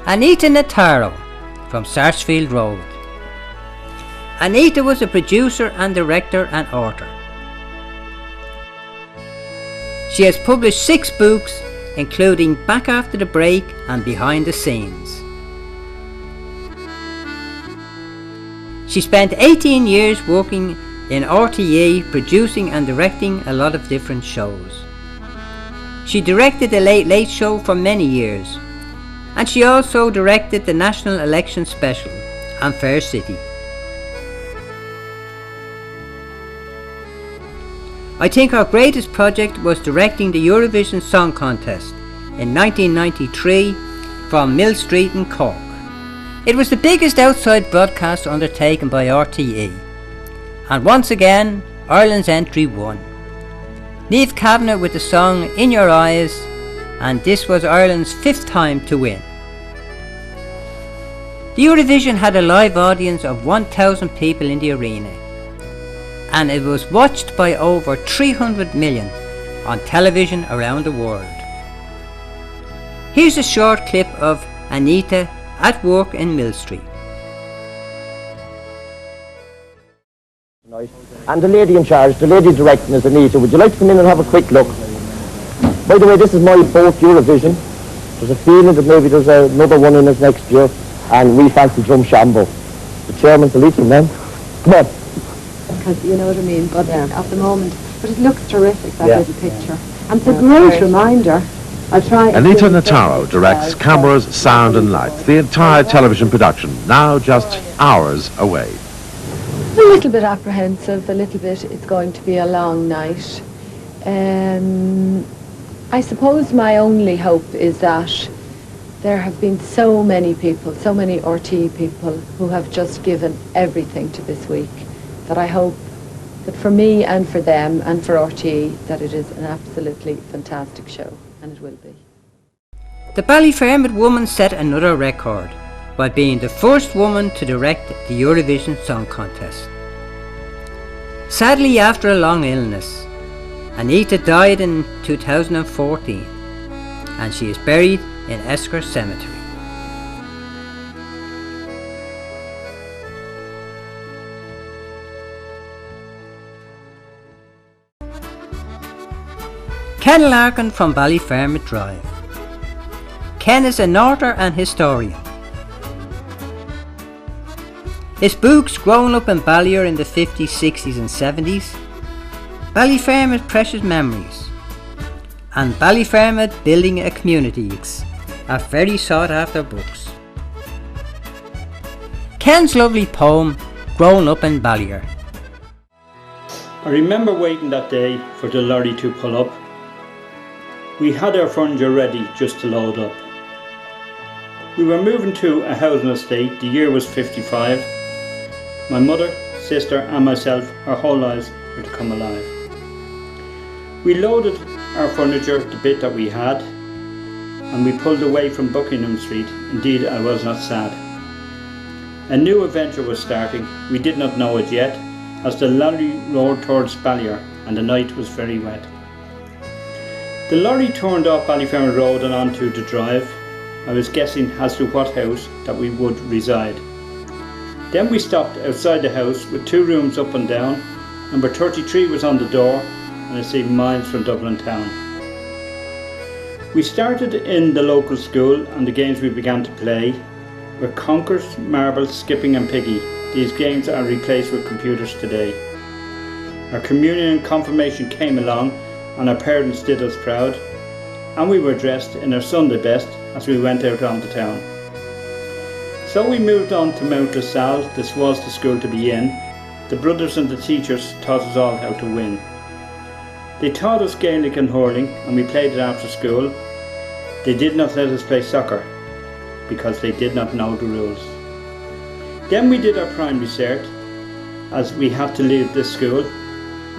Anita Nataro from Sarsfield Road. Anita was a producer and director and author. She has published 6 books, including Back After the Break and Behind the Scenes. She spent 18 years working in RTE, producing and directing a lot of different shows. She directed The Late Late Show for many years, and she also directed the National Election Special and Fair City. I think her greatest project was directing the Eurovision Song Contest in 1993 from Mill Street in Cork. It was the biggest outside broadcast undertaken by RTE, and once again Ireland's entry won. Niamh Kavanagh with the song In Your Eyes, and this was Ireland's 5th time to win. The Eurovision had a live audience of 1,000 people in the arena, and it was watched by over 300 million on television around the world. Here's a short clip of Anita at work in Mill Street. And the lady in charge, the lady directing is Anita. Would you like to come in and have a quick look? By the way, this is my 4th Eurovision. There's a feeling that maybe there's another one in us next year, and we fancy Drumshambo. The chairman's the leading man. Come on. Because you know what I mean, but at the moment, but it looks terrific, that Yeah. little picture. And it's a great reminder. I'll try. Anita Nataro directs cameras, sound and lights, the entire television production, now just hours away. A little bit apprehensive, a little bit, it's going to be a long night. I suppose my only hope is that there have been so many people, so many RTE people who have just given everything to this week, that I hope that for me and for them and for RTE that it is an absolutely fantastic show, and it will be. The Ballyfermot woman set another record by being the first woman to direct the Eurovision Song Contest. Sadly, after a long illness, Anita died in 2014, and she is buried in Esker Cemetery. Ken Larkin from Ballyfermot Drive. Ken is an author and historian. His books Growing Up in Ballier in the 50s, 60s and 70s, Ballyfermot Precious Memories, and Ballyfermot Building a Community are very sought after books. Ken's lovely poem Growing Up in Ballier. I remember waiting that day for the lorry to pull up. We had our furniture ready just to load up. We were moving to a housing estate. The year was 55. My mother, sister and myself, our whole lives were to come alive. We loaded our furniture, the bit that we had, and we pulled away from Buckingham Street. Indeed, I was not sad. A new adventure was starting. We did not know it yet, as the lorry roared towards Ballier and the night was very wet. The lorry turned off Ballyfermot Road and onto the drive. I was guessing as to what house that we would reside. Then we stopped outside the house with 2 rooms up and down. Number 33 was on the door, and it seemed miles from Dublin town. We started in the local school, and the games we began to play were conkers, marbles, skipping and piggy. These games are replaced with computers today. Our communion and confirmation came along, and our parents did us proud, and we were dressed in our Sunday best as we went out on the town. So we moved on to Mount LaSalle. This was the school to be in. The brothers and the teachers taught us all how to win. They taught us Gaelic and hurling, and we played it after school. They did not let us play soccer because they did not know the rules. Then we did our primary cert, as we had to leave this school,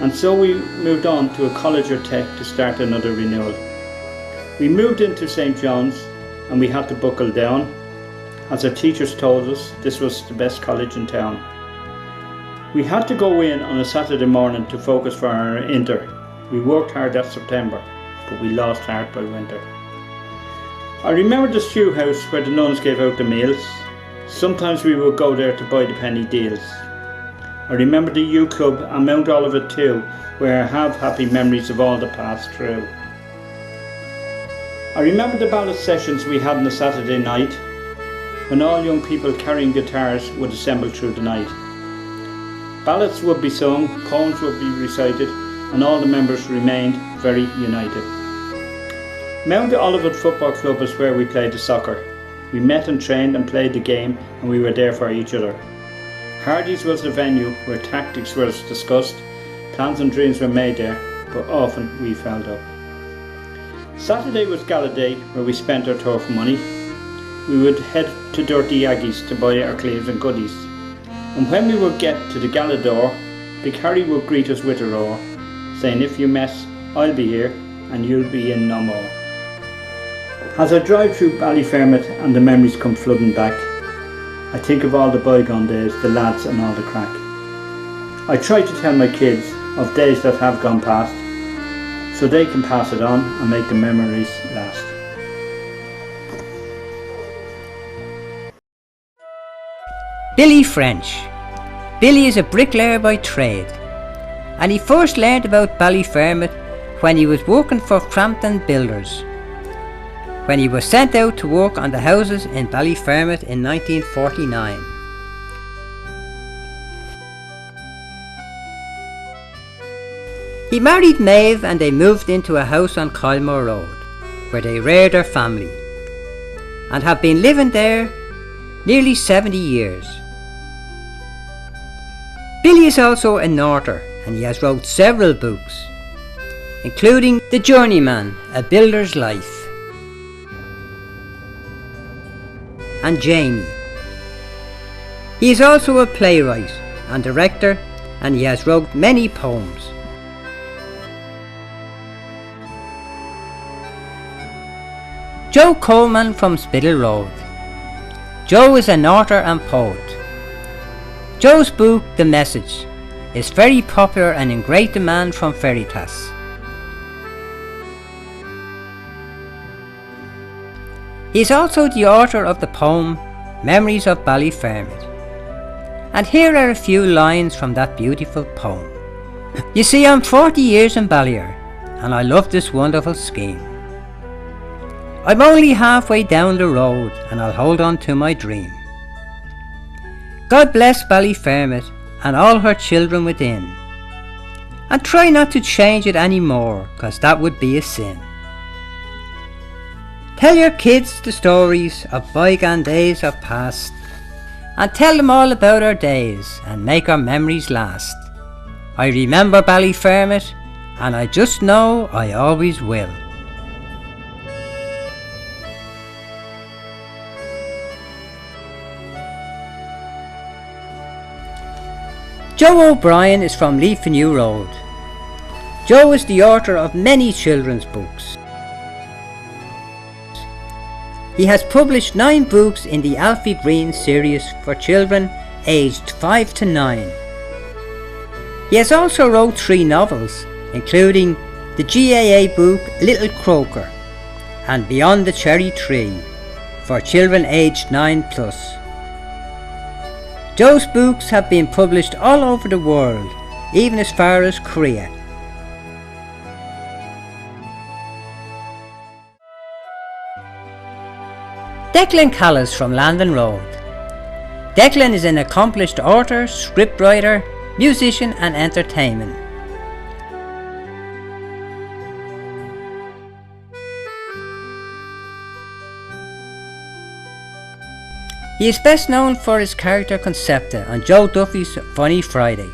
and so we moved on to a college or tech to start another renewal. We moved into St. John's, and we had to buckle down, as our teachers told us this was the best college in town. We had to go in on a Saturday morning to focus for our inter. We worked hard that September, but we lost heart by winter. I remember the stew house where the nuns gave out the meals. Sometimes we would go there to buy the penny deals. I remember the U Club and Mount Olivet too, where I have happy memories of all the past through. I remember the ballad sessions we had on a Saturday night, when all young people carrying guitars would assemble through the night. Ballads would be sung, poems would be recited, and all the members remained very united. Mount Olivet Football Club is where we played the soccer. We met and trained and played the game, and we were there for each other. Hardy's was the venue where tactics were discussed, plans and dreams were made there, but often we fouled up. Saturday was gala day, where we spent our turf money. We would head to Dirty Aggies to buy our cleaves and goodies. And when we would get to the gala door, Big Harry would greet us with a roar, saying, "If you mess, I'll be here, and you'll be in no more." As I drive through Ballyfermot and the memories come flooding back, I think of all the bygone days, the lads and all the crack. I try to tell my kids of days that have gone past, so they can pass it on and make the memories last. Billy French. Billy is a bricklayer by trade, and he first learned about Ballyfermot when he was working for Frampton Builders, when he was sent out to work on the houses in Ballyfermot in 1949. He married Maeve and they moved into a house on Kylemore Road, where they reared their family, and have been living there nearly 70 years. Billy is also an author, and he has wrote several books, including The Journeyman, A Builder's Life, and Jamie. He is also a playwright and director, and he has wrote many poems. Joe Coleman from Spittle Road. Joe is an author and poet. Joe's book, The Message, is very popular and in great demand from Veritas. He is also the author of the poem Memories of Ballyfermot. And here are a few lines from that beautiful poem. You see, I'm 40 years in Ballyer, and I love this wonderful scheme. I'm only halfway down the road, and I'll hold on to my dream. God bless Ballyfermot and all her children within, and try not to change it anymore, 'cause that would be a sin. Tell your kids the stories of bygone days of past, and tell them all about our days and make our memories last. I remember Ballyfermot, and I just know I always will. Joe O'Brien is from Leafenew Road. Joe is the author of many children's books. He has published 9 books in the Alfie Green series for children aged 5 to 9. He has also wrote 3 novels, including the GAA book Little Croaker and Beyond the Cherry Tree for children aged 9+. Joe's books have been published all over the world, even as far as Korea. Declan Callis from Landon Road. Declan is an accomplished author, scriptwriter, musician and entertainment. He is best known for his character Concepta on Joe Duffy's Funny Friday.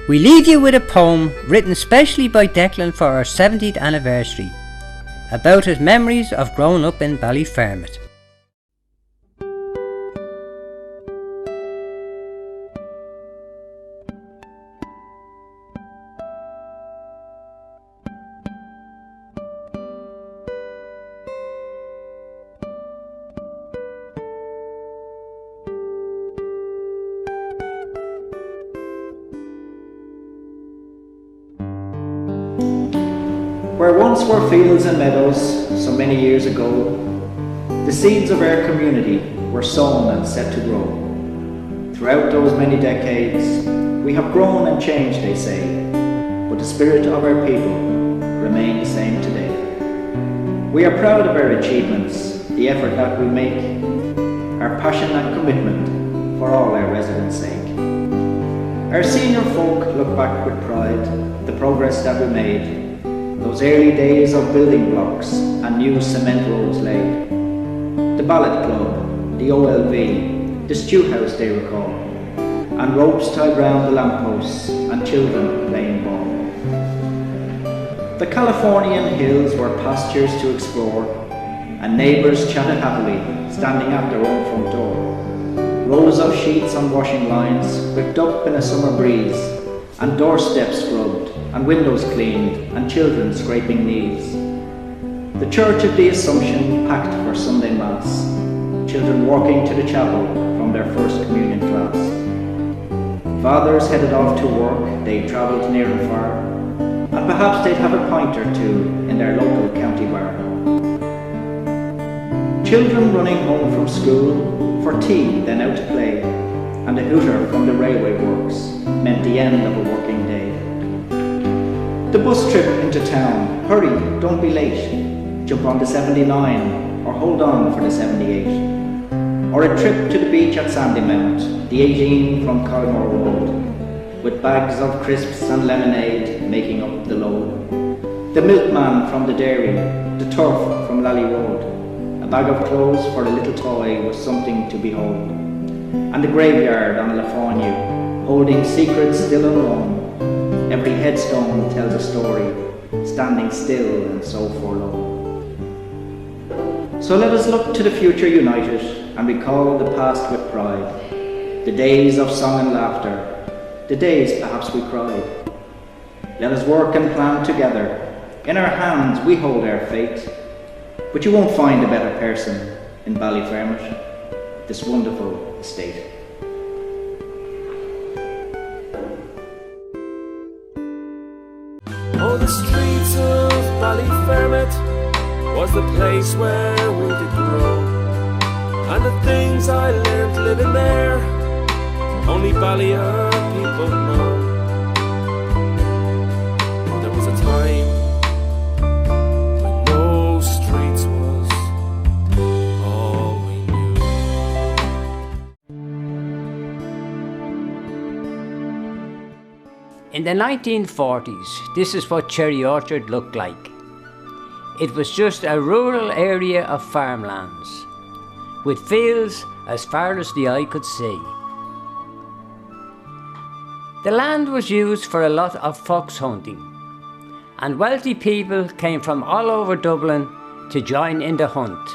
We leave you with a poem written specially by Declan for our 70th anniversary, about his memories of growing up in Ballyfermot. Where once were fields and meadows so many years ago, the seeds of our community were sown and set to grow. Throughout those many decades, we have grown and changed, they say, but the spirit of our people remains the same today. We are proud of our achievements, the effort that we make, our passion and commitment for all our residents' sake. Our senior folk look back with pride, the progress that we made, those early days of building blocks and new cement roads laid. The ballot club, the OLV, the stew house they recall, and ropes tied round the lampposts and children playing ball. The Californian hills were pastures to explore, and neighbours chatted happily, standing at their own front door. Rows of sheets on washing lines whipped up in a summer breeze, and doorsteps scrubbed, and windows cleaned, and children scraping knees. The Church of the Assumption packed for Sunday Mass, children walking to the chapel from their first communion class. Fathers headed off to work, they travelled near and far, and perhaps they'd have a pint or two in their local county bar. Children running home from school for tea, then out to play, and a hooter from the railway works meant the end of a working day. The bus trip into town, hurry, don't be late, jump on the 79 or hold on for the 78. Or a trip to the beach at Sandymount, the 18 from Collymore Road, with bags of crisps and lemonade making up the load. The milkman from the dairy, the turf from Lally Road, a bag of clothes for a little toy was something to behold. And the graveyard on Lafourneau, holding secrets still unknown. Every headstone tells a story, standing still and so forlorn. So let us look to the future united and recall the past with pride. The days of song and laughter, the days perhaps we cried. Let us work and plan together. In our hands we hold our fate. But you won't find a better person in Ballyfermot, this wonderful estate. Oh, the streets of Ballyfermot was the place where we did grow, and the things I learned living there, only Ballier people know. There was a time when no streets was all we knew. In the 1940s, this is what Cherry Orchard looked like. It was just a rural area of farmlands, with fields as far as the eye could see. The land was used for a lot of fox hunting, and wealthy people came from all over Dublin to join in the hunt.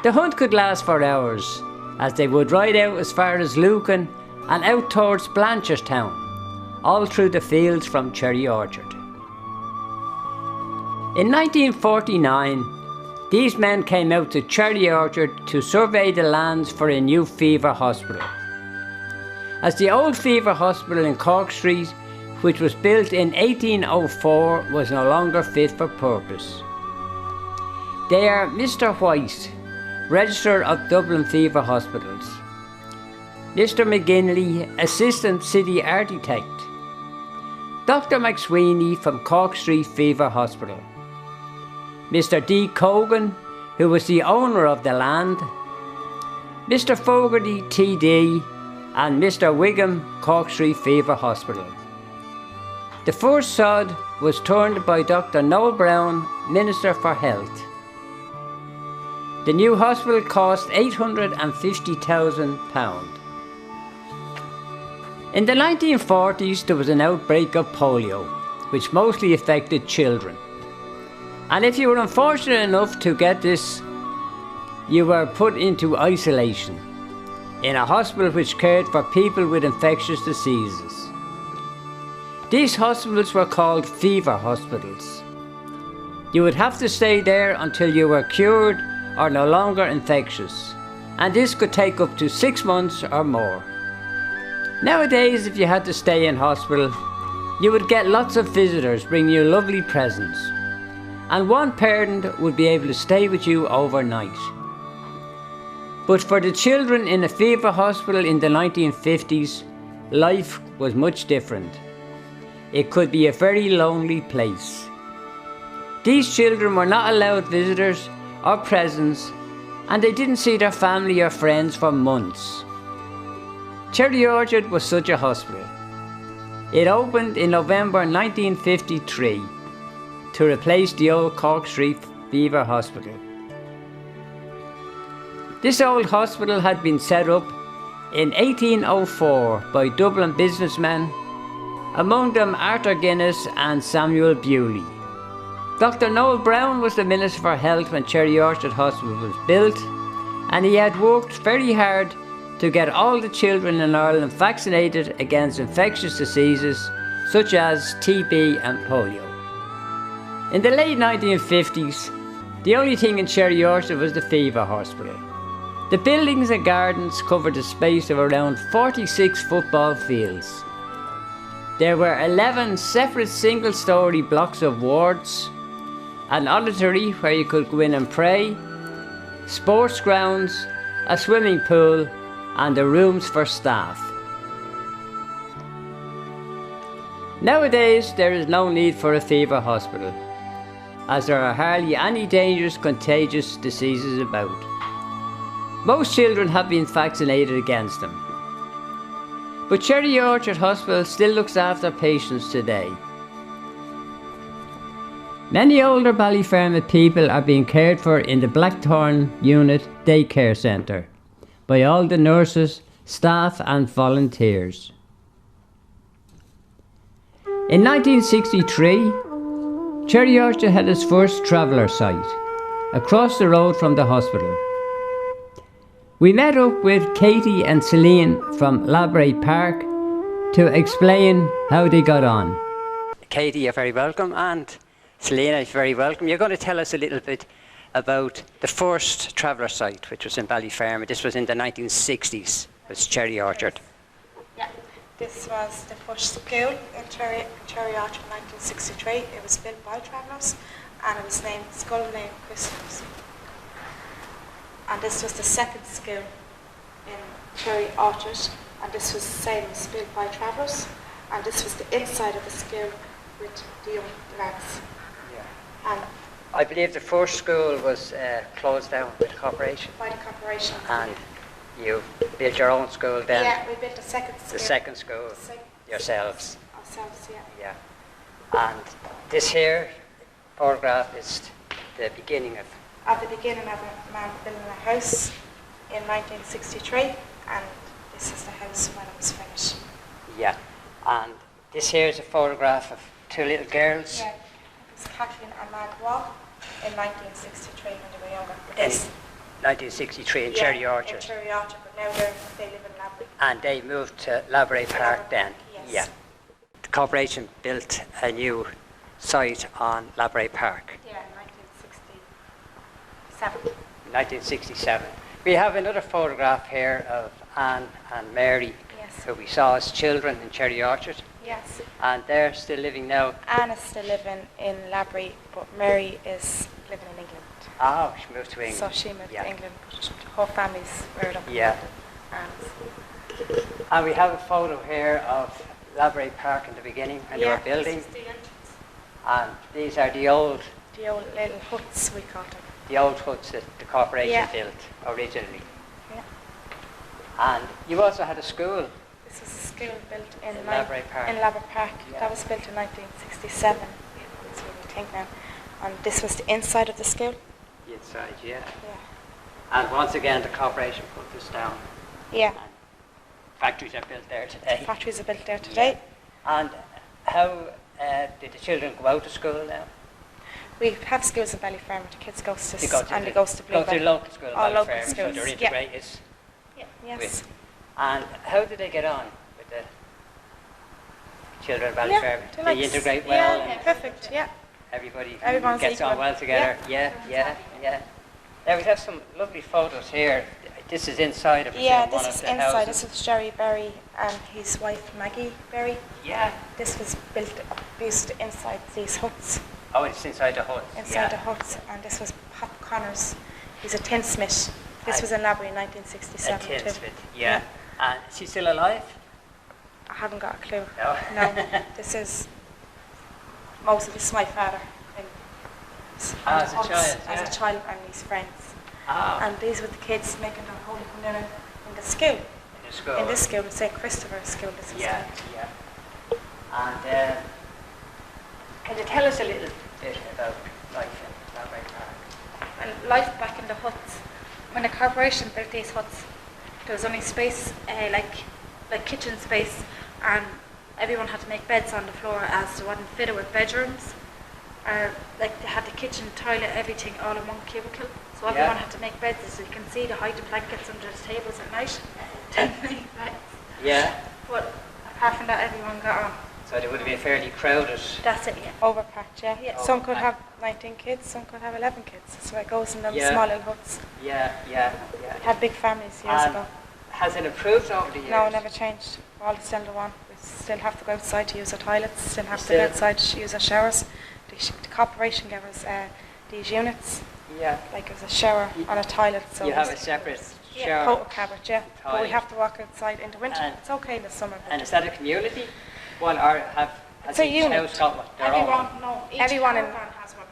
The hunt could last for hours, as they would ride out as far as Lucan and out towards Blanchardstown, all through the fields from Cherry Orchard. In 1949, these men came out to Cherry Orchard to survey the lands for a new fever hospital, as the old fever hospital in Cork Street, which was built in 1804, was no longer fit for purpose. They are Mr. White, Registrar of Dublin Fever Hospitals, Mr. McGinley, Assistant City Architect, Dr. McSweeney from Cork Street Fever Hospital, Mr. D. Cogan, who was the owner of the land, Mr. Fogarty, TD, and Mr. Wigham, Cork Street Fever Hospital. The first sod was turned by Dr. Noel Brown, Minister for Health. The new hospital cost £850,000. In the 1940s, there was an outbreak of polio, which mostly affected children. And if you were unfortunate enough to get this, you were put into isolation in a hospital which cared for people with infectious diseases. These hospitals were called fever hospitals. You would have to stay there until you were cured or no longer infectious, and this could take up to 6 months or more. Nowadays, if you had to stay in hospital, you would get lots of visitors bringing you lovely presents, and one parent would be able to stay with you overnight. But for the children in a fever hospital in the 1950s, life was much different. It could be a very lonely place. These children were not allowed visitors or presents, and they didn't see their family or friends for months. Cherry Orchard was such a hospital. It opened in November 1953 to replace the old Cork Street Fever Hospital. This old hospital had been set up in 1804 by Dublin businessmen, among them Arthur Guinness and Samuel Bewley. Dr. Noel Brown was the Minister for Health when Cherry Orchard Hospital was built, and he had worked very hard to get all the children in Ireland vaccinated against infectious diseases such as TB and polio. In the late 1950s, the only thing in Cherry Orchard was the Fever Hospital. The buildings and gardens covered a space of around 46 football fields. There were 11 separate single-storey blocks of wards, an auditory where you could go in and pray, sports grounds, a swimming pool, and the rooms for staff. Nowadays, there is no need for a fever hospital, as there are hardly any dangerous contagious diseases about. Most children have been vaccinated against them. But Cherry Orchard Hospital still looks after patients today. Many older Ballyfermot people are being cared for in the Blackthorn Unit Daycare Centre by all the nurses, staff and volunteers. In 1963, Cherry Orchard had its first traveller site, across the road from the hospital. We met up with Katie and Celine from Labray Park to explain how they got on. Katie, you're very welcome, and Selena is very welcome. You're going to tell us a little bit about the first traveller site, which was in Ballyfermot. This was in the 1960s. It was Cherry Orchard. Yeah, this was the first school in Cherry Orchard in 1963. It was built by travellers, and it was named Skull Name Christmas. And this was the second school in Cherry Orchard, and this was the same as built by travellers, and this was the inside of the school with the young lads. And I believe the first school was closed down by the corporation. By the corporation. And you built your own school then? Yeah, we built a second school. The second school yourselves? Ourselves, yeah. Yeah. And this here photograph is the beginning of? At the beginning of a man building a house in 1963, and this is the house when it was finished. Yeah. And this here is a photograph of two little girls? Yeah. Kathleen and Magua in 1963 when they were younger. In 1963 in Cherry Orchard. In Cherry Orchard, but now they live in Labray. And they moved to Labray Park then? Yes. Yeah. The corporation built a new site on Labray Park. Yeah, in 1967. We have another photograph here of Anne and Mary, who we saw as children in Cherry Orchard. Yes. And they're still living now? Anne is still living in Labray, but Mary is living in England. Oh, she moved to England. So she moved to England, but her family's reared up in London. And we have a photo here of Labray Park in the beginning when they were building. This is the entrance. And these are the old little huts, we call them. The old huts that the corporation built originally. Yeah. And you also had a school. This was a school built in Labray Park. In Labray Park. Yeah. That was built in 1967. That's what we think now. And this was the inside of the school. The inside, yeah. And once again, the corporation put this down. Yeah. And factories are built there today. Factories are built there today. Yeah. And how did the children go out to school now? We have schools in Ballyfermot. The kids go to they go to Blue Go to local school in Ballyfermot, schools. so they're integrated. Yeah. Yes. And how did they get on with the children in Ballyfermot? They integrate well? Yeah, perfect, yeah. Everybody gets equal. on well together? Yeah. Now we have some lovely photos here. this is inside, I presume, Yeah, one this of is the inside. houses. This is Jerry Berry and his wife Maggie Berry. Yeah. This was built used inside these huts. Oh, it's inside the hut. Inside the huts, and this was Pop Connors. He's a tinsmith. This was in Laborie in 1967 A too. tinsmith, yeah. And is he still alive? I haven't got a clue. No. No. This is this is my father. As a child, As a child, and his friends. Ah. And these were the kids making their holy communion in the school. In the school. In this school, St. Christopher's School. This is Yeah, yeah. And can you tell us a little bit about life in Laborie Park? And life back in the huts. When the corporation built these huts, there was only space, like kitchen space, and everyone had to make beds on the floor as they wasn't fitted with bedrooms. Like they had the kitchen, toilet, everything all in one cubicle. So everyone had to make beds, so you can see the height of blankets under the tables at night. To make beds. Yeah. But apart from that, everyone got on. So they would have been fairly crowded. That's it, yeah. Overpacked, yeah. Yeah. Some could have 19 kids, some could have 11 kids. That's why it goes in them Yeah. small little huts. Yeah, yeah, yeah. Had big families years ago. Has it improved over the years? No, never changed. All is still the one. We still have to go outside to use our toilets, still have to go outside to use our showers. The corporation gave us these units. Yeah. Like it was a shower and a toilet. So you have a separate yeah, shower? porta cabin, yeah. But we Toilet. have to walk outside in the winter. It's okay in the summer. And is that a community one, or has It's a each unit. house got one? Their own? Everyone in has one.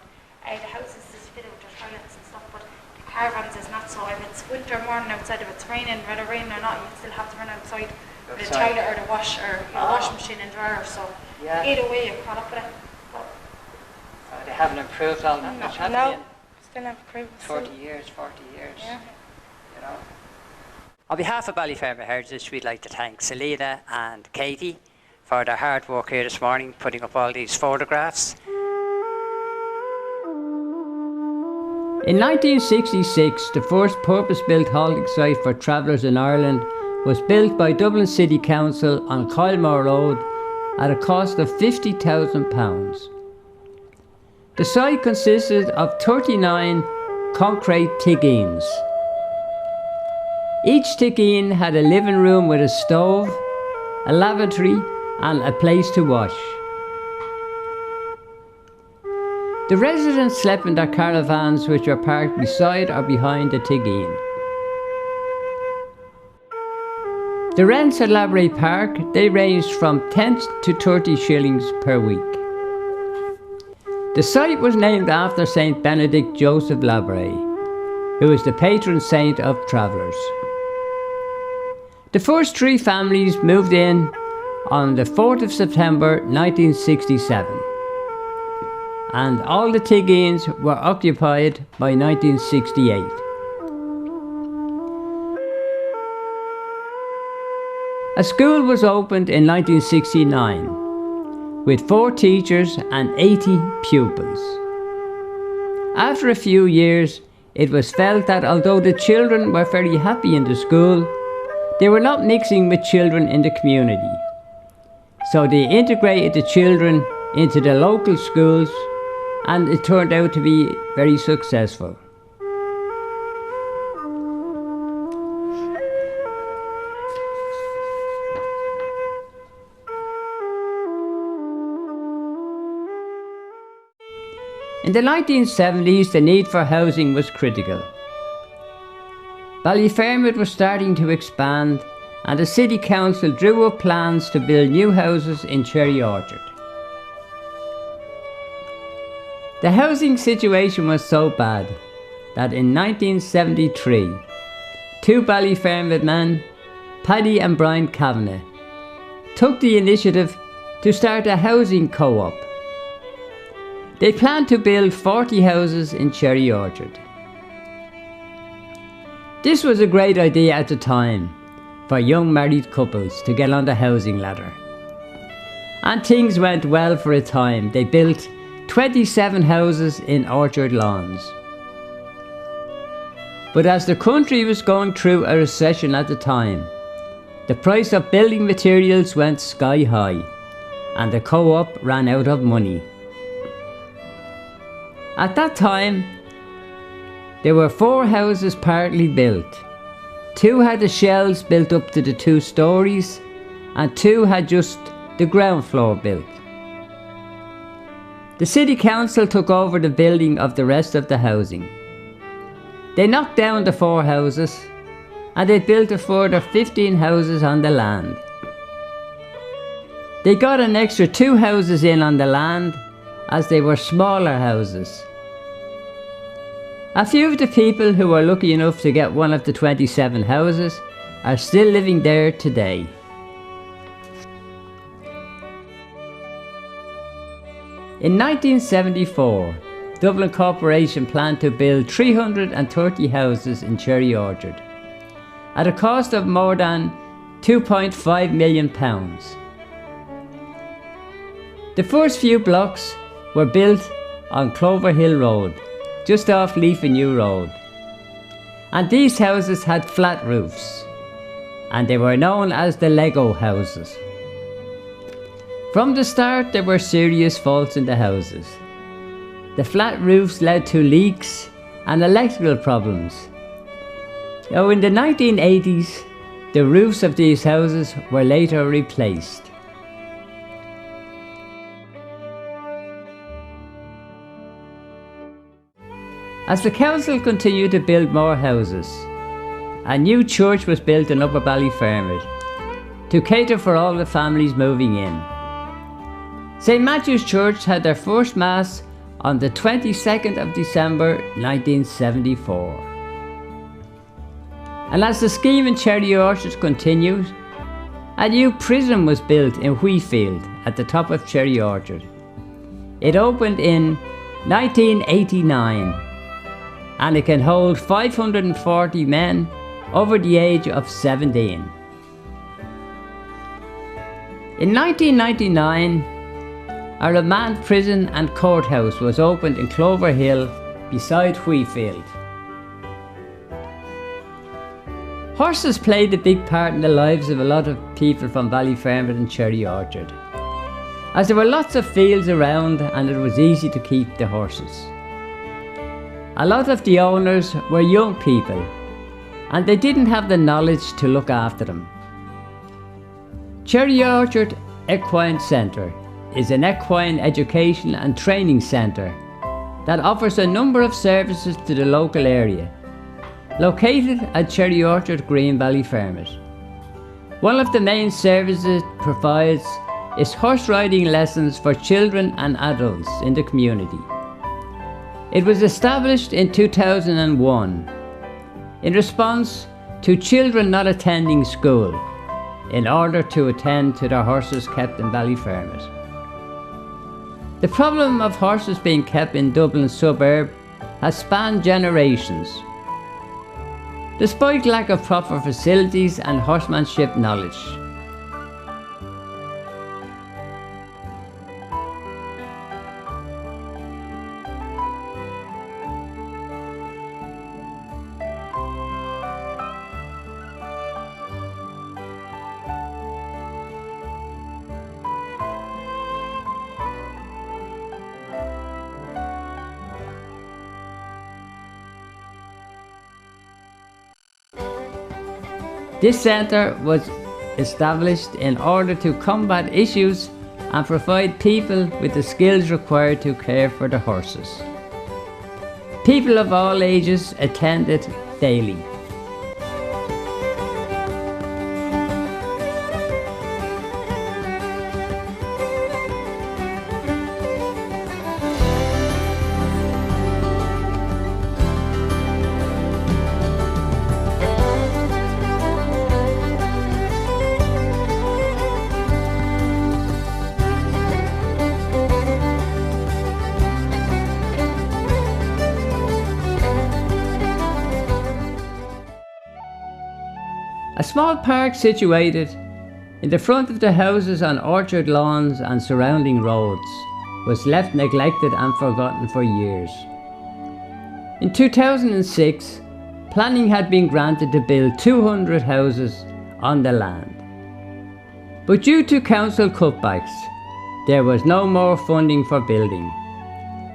The houses is fitted with their toilets and stuff, but the caravans is not so. If it's winter morning outside, if it's raining, whether raining or not, you still have to run outside with the toilet or the wash or your washing machine and dryer. So Yeah. either way, you caught up with it. They haven't improved all that much, have No, they? still have improved. 30 years, 40 years. Yeah. You know. On behalf of Ballyfermot Heritage, we'd like to thank Selena and Katie for their hard work here this morning, putting up all these photographs. In 1966, the first purpose-built halting site for travellers in Ireland was built by Dublin City Council on Kylemore Road at a cost of £50,000. The site consisted of 39 concrete tiggins. Each tiggin had a living room with a stove, a lavatory and a place to wash. The residents slept in their caravans, which were parked beside or behind the tiggin. The rents at Laborie Park, they ranged from 10 to 30 shillings per week. The site was named after St. Benedict Joseph Laborie, who is the patron saint of travellers. The first three families moved in on the 4th of September 1967, and all the tiggins were occupied by 1968. A school was opened in 1969 with 4 teachers and 80 pupils. After a few years, it was felt that although the children were very happy in the school, they were not mixing with children in the community. So they integrated the children into the local schools, and it turned out to be very successful. In the 1970s, the need for housing was critical. Ballyfermot was starting to expand, and the City Council drew up plans to build new houses in Cherry Orchard. The housing situation was so bad that in 1973, 2 Ballyfermot men, Paddy and Brian Kavanagh, took the initiative to start a housing co-op. They planned to build 40 houses in Cherry Orchard. This was a great idea at the time for young married couples to get on the housing ladder. And things went well for a time. They built 27 houses in Orchard Lawns. But as the country was going through a recession at the time, the price of building materials went sky high, and the co-op ran out of money. At that time, there were 4 houses partly built, 2 had the shells built up to the 2 stories, and 2 had just the ground floor built. The City Council took over the building of the rest of the housing. They knocked down the 4 houses, and they built a further 15 houses on the land. They got an extra 2 houses in on the land, as they were smaller houses. A few of the people who were lucky enough to get one of the 27 houses are still living there today. In 1974, Dublin Corporation planned to build 330 houses in Cherry Orchard at a cost of more than £2.5 million. The first few blocks were built on Clover Hill Road, just off Leaf and New Road. And these houses had flat roofs, and they were known as the Lego houses. From the start, there were serious faults in the houses. The flat roofs led to leaks and electrical problems. Now, in the 1980s, the roofs of these houses were later replaced. As the council continued to build more houses, a new church was built in Upper Ballyfermot to cater for all the families moving in. St Matthew's Church had their first Mass on the 22nd of December 1974. And as the scheme in Cherry Orchard continued, a new prison was built in Wheatfield at the top of Cherry Orchard. It opened in 1989, and it can hold 540 men over the age of 17. In 1999, a remand prison and courthouse was opened in Clover Hill beside Wheatfield. Horses played a big part in the lives of a lot of people from Ballyfermot and Cherry Orchard, as there were lots of fields around and it was easy to keep the horses. A lot of the owners were young people, and they didn't have the knowledge to look after them. Cherry Orchard Equine Centre is an equine education and training centre that offers a number of services to the local area, located at Cherry Orchard Green, Ballyfermot. One of the main services it provides is horse riding lessons for children and adults in the community. It was established in 2001 in response to children not attending school in order to attend to their horses kept in Ballyfermot. The problem of horses being kept in Dublin suburb has spanned generations. Despite lack of proper facilities and horsemanship knowledge. This centre was established in order to combat issues and provide people with the skills required to care for the horses. People of all ages attended daily. A small park situated in the front of the houses on orchard lawns and surrounding roads was left neglected and forgotten for years. In 2006, planning had been granted to build 200 houses on the land. But due to council cutbacks, there was no more funding for building.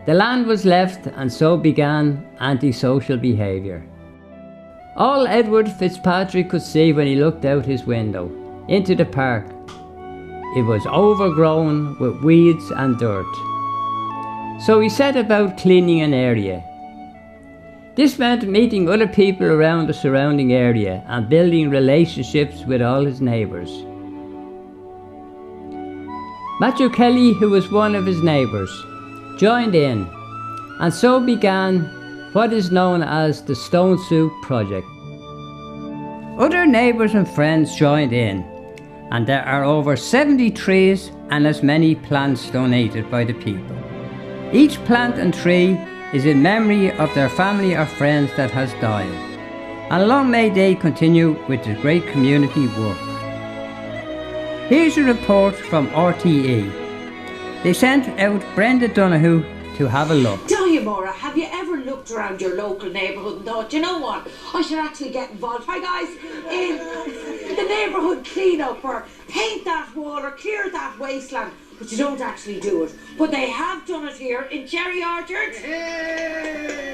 The land was left, and so began antisocial behaviour. All Edward Fitzpatrick could see when he looked out his window into the park, it was overgrown with weeds and dirt. So he set about cleaning an area. This meant meeting other people around the surrounding area and building relationships with all his neighbours. Matthew Kelly, who was one of his neighbours, joined in, and so began what is known as the Stone Soup Project. Other neighbours and friends joined in, and there are over 70 trees and as many plants donated by the people. Each plant and tree is in memory of their family or friends that has died, and long may they continue with the great community work. Here's a report from RTE. They sent out Brenda Donoghue to have a look. Diamora, have you ever looked around your local neighbourhood and thought, you know what, I should actually get involved, hi guys, in the neighbourhood clean-up, or paint that wall or clear that wasteland, but you don't actually do it. But they have done it here in Cherry Orchard,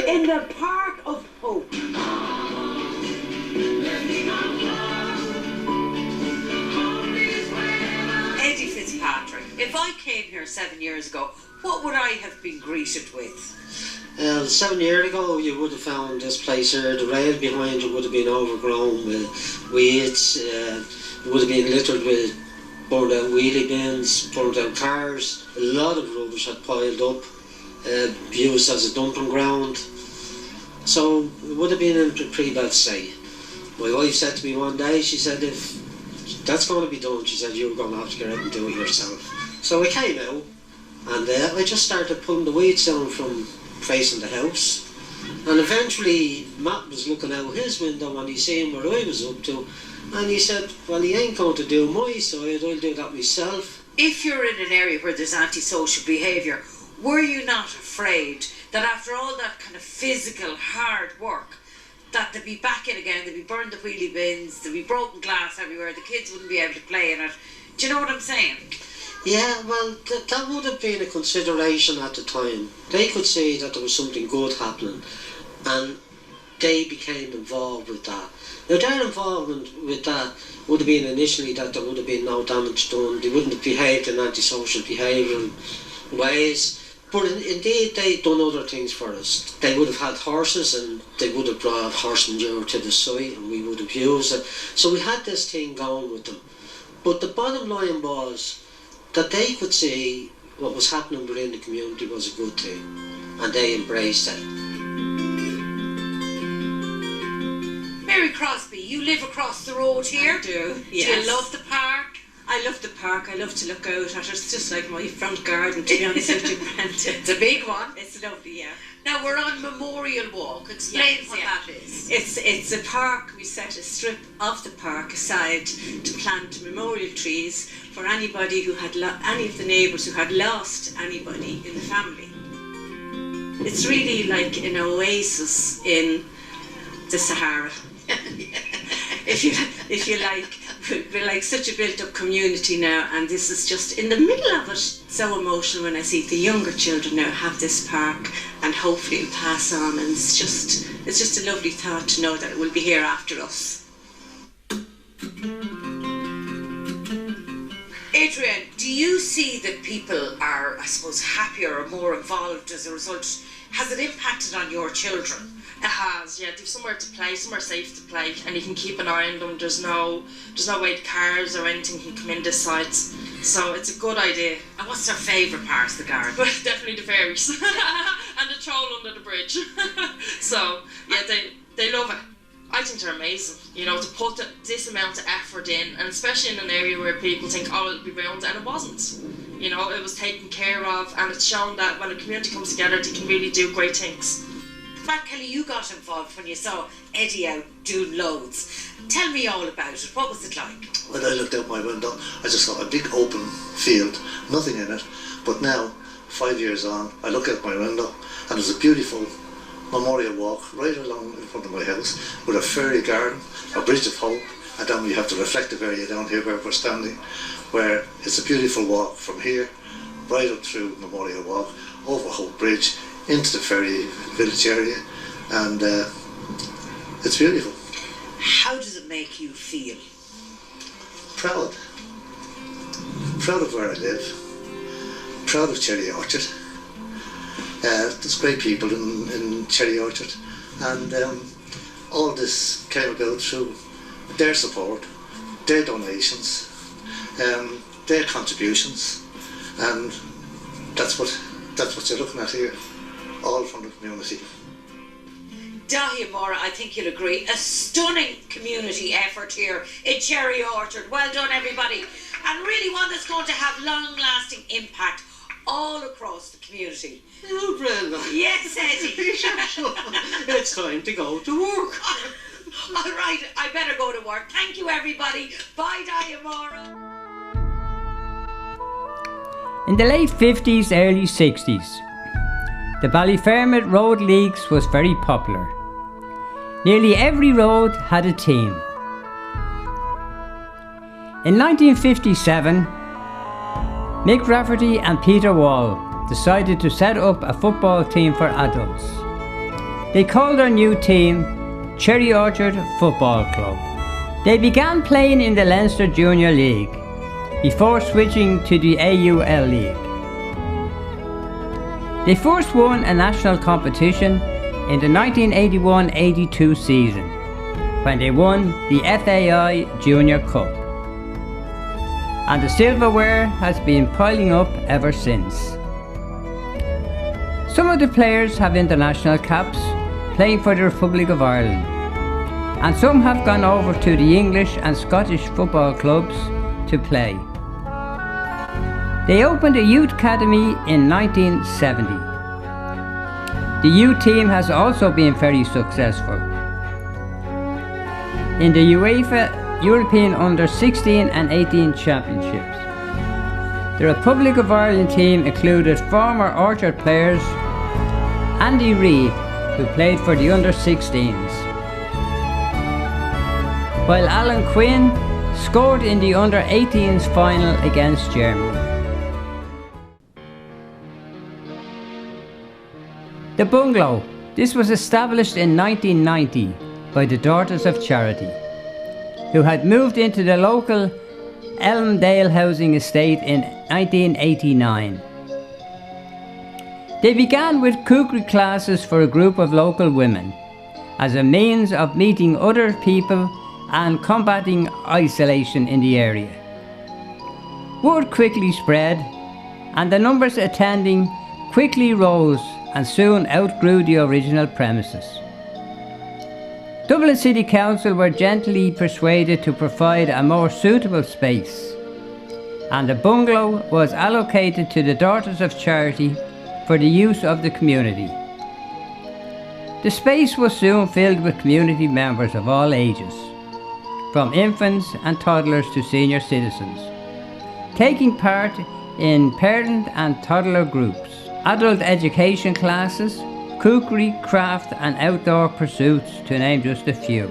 in the Park of Hope. Eddie Fitzpatrick, if I came here 7 years ago, what would I have been greeted with? 7 years ago you would have found this place here, the rail behind it would have been overgrown with weeds, it would have been littered with burned out wheelie bins, burned out cars, a lot of rubbish had piled up, used as a dumping ground, so it would have been in a pretty bad state. My wife said to me one day, she said, if that's going to be done, she said, you're going to have to get out and do it yourself. So I came out, and I just started pulling the weeds down from facing the house, and eventually Matt was looking out his window and he seen what I was up to, and he said, well, he ain't going to do my side, I'll do that myself. If you're in an area where there's antisocial behaviour, were you not afraid that after all that kind of physical hard work, that they'd be back in again, they'd be burned the wheelie bins, there'd be broken glass everywhere, the kids wouldn't be able to play in it? Do you know what I'm saying? Yeah, well, that would have been a consideration at the time. They could see that there was something good happening, and they became involved with that. Now, their involvement with that would have been initially that there would have been no damage done, they wouldn't have behaved in antisocial behavioural ways, but indeed they'd done other things for us. They would have had horses, and they would have brought horse manure to the site, and we would have used it. So we had this thing going with them. But the bottom line was that they could see what was happening within the community was a good thing, and they embraced it. Mary Crosby, you live across the road here. I do, yes. Do you love the park? I love the park, I love to look out at it. It's just like my front garden, to be honest with you, Brenda. It's a big one. It's lovely, yeah. Now we're on Memorial Walk. Explain what that is. It's a park. We set a strip of the park aside to plant memorial trees for anybody who had any of the neighbours who had lost anybody in the family. It's really like an oasis in the Sahara. if you like. We're like such a built-up community now, and this is just in the middle of it. So emotional when I see the younger children now have this park, and hopefully it'll pass on, and it's just a lovely thought to know that it will be here after us. Adrian, do you see that people are, I suppose, happier or more involved as a result? Has it impacted on your children? It has, yeah. They've somewhere to play, somewhere safe to play, and you can keep an eye on them. There's no way cars or anything can come in this side, so it's a good idea. And what's their favourite part of the garden? But definitely the fairies and the troll under the bridge. So yeah, they love it. I think they're amazing. You know, to put this amount of effort in, and especially in an area where people think, oh, it'll be round, and it wasn't. You know, it was taken care of, and it's shown that when a community comes together, they can really do great things. Matt Kelly, you got involved when you saw Eddie out doing loads. Tell me all about it. What was it like? When I looked out my window, I just saw a big open field, nothing in it. But now, 5 years on, I look out my window and there's a beautiful memorial walk right along in front of my house with a fairy garden, a bridge of hope, and then we have the reflective area down here where we're standing, where it's a beautiful walk from here right up through Memorial Walk, over Hope Bridge, into the ferry village area, and it's beautiful. How does it make you feel? Proud. Proud of where I live. Proud of Cherry Orchard. There's great people in Cherry Orchard, and all this came about through their support, their donations, their contributions, and that's what you're looking at here, all from the community. Dahlia, I think you'll agree, a stunning community effort here in Cherry Orchard. Well done, everybody, and really one that's going to have long-lasting impact all across the community. Oh, Brenda. Yes, Eddie. It's time to go to work. All right, I better go to work. Thank you, everybody. Bye, Dahlia. In the late 50s, early 60s, the Ballyfermot Road Leagues was very popular. Nearly every road had a team. In 1957, Mick Rafferty and Peter Wall decided to set up a football team for adults. They called their new team Cherry Orchard Football Club. They began playing in the Leinster Junior League before switching to the AUL League. They first won a national competition in the 1981-82 season when they won the FAI Junior Cup. And the silverware has been piling up ever since. Some of the players have international caps playing for the Republic of Ireland, and some have gone over to the English and Scottish football clubs to play. They opened a youth academy in 1970. The youth team has also been very successful. In the UEFA European Under-16 and 18 Championships, the Republic of Ireland team included former Orchard players Andy Reid, who played for the Under-16s, while Alan Quinn scored in the Under-18s final against Germany. The Bungalow. This was established in 1990 by the Daughters of Charity, who had moved into the local Elmdale housing estate in 1989. They began with cookery classes for a group of local women as a means of meeting other people and combating isolation in the area. Word quickly spread, and the numbers attending quickly rose and soon outgrew the original premises. Dublin City Council were gently persuaded to provide a more suitable space, and the bungalow was allocated to the Daughters of Charity for the use of the community. The space was soon filled with community members of all ages, from infants and toddlers to senior citizens, taking part in parent and toddler groups, adult education classes, cookery, craft and outdoor pursuits, to name just a few.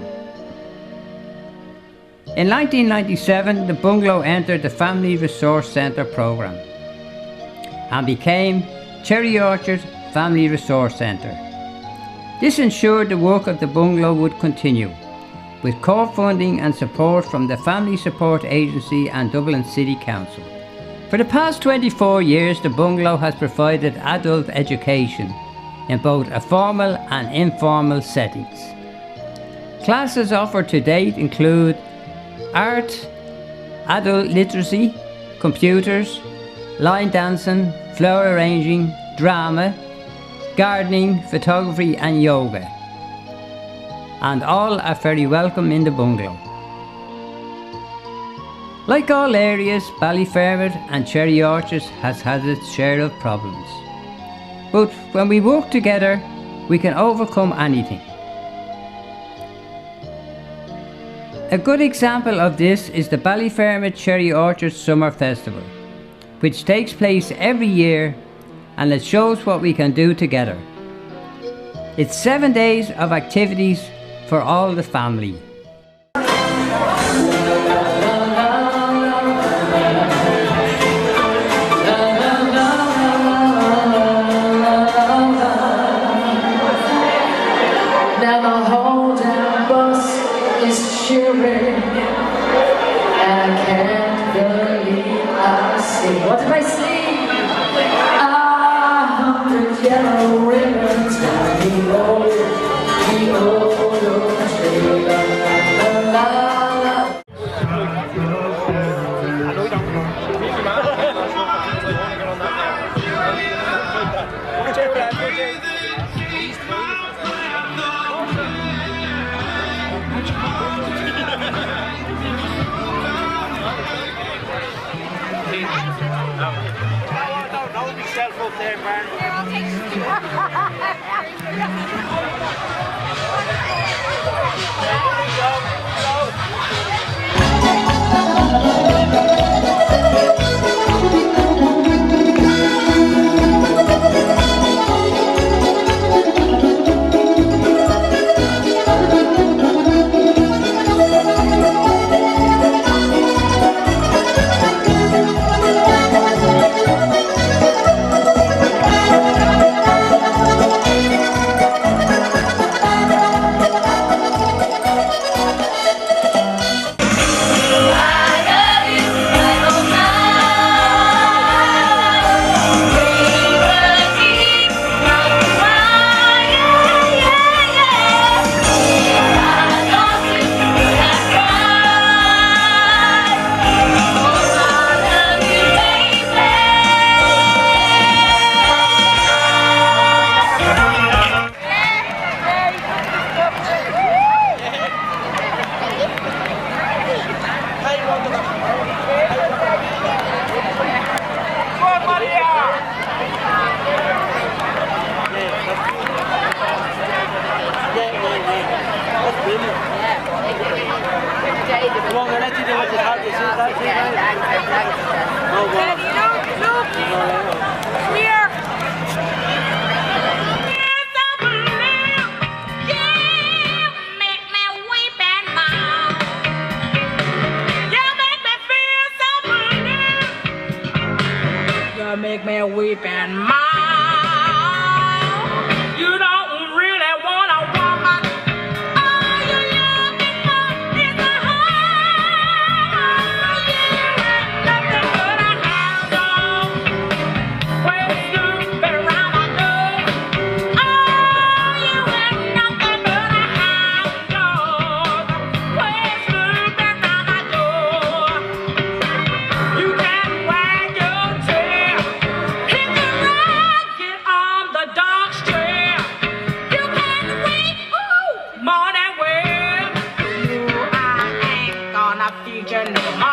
In 1997, the bungalow entered the Family Resource Centre programme and became Cherry Orchard Family Resource Centre. This ensured the work of the bungalow would continue, with core funding and support from the Family Support Agency and Dublin City Council. For the past 24 years, the bungalow has provided adult education in both a formal and informal settings. Classes offered to date include art, adult literacy, computers, line dancing, flower arranging, drama, gardening, photography and yoga. And all are very welcome in the bungalow. Like all areas, Ballyfermot and Cherry Orchard has had its share of problems. But when we work together, we can overcome anything. A good example of this is the Ballyfermot Cherry Orchard Summer Festival, which takes place every year, and it shows what we can do together. It's 7 days of activities for all the family. Now my whole damn bus is What did I sing? 100 yellow ribbons down the old tree. La, la, la. Hold yourself up there, man. Make me weep and moan. You don't really want a woman. All you're looking for is a home. You ain't nothing but a hound dog. Well, you've been around, I know. Oh, you ain't nothing but a hound dog. Well, you've been around my door. You can wag your tail. Feature no more.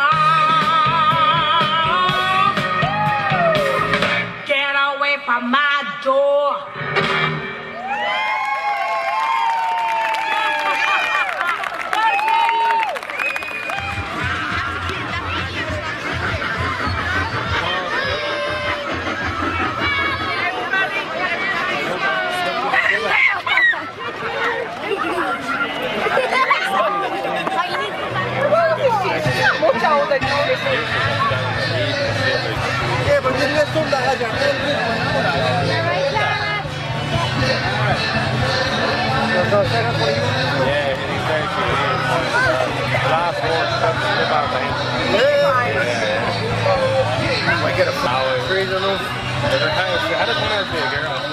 Get away from my door. I get a flower. Every time I had a one or two girls.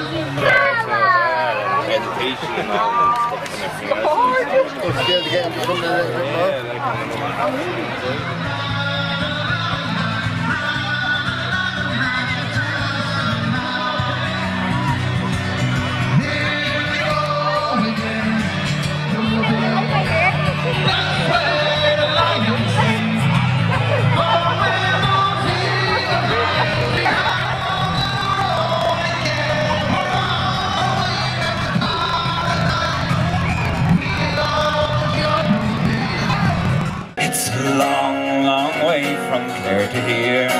Education and all that stuff. I'm scared to get into something like It's a long, long way from Clare to here.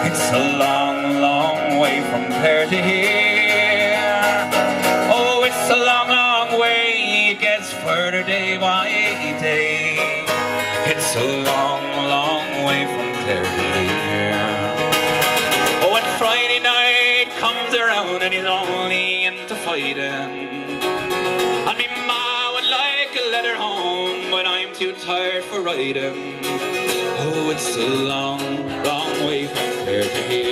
It's a long, long way from Clare to here. Oh, it's a long, long way. It gets further day by day. It's a long, long way from Clare to here. Oh, when Friday night comes around and he's only into fighting, and me ma would like a letter home, but I'm too tired for riding. Oh, it's a long, long way from to here.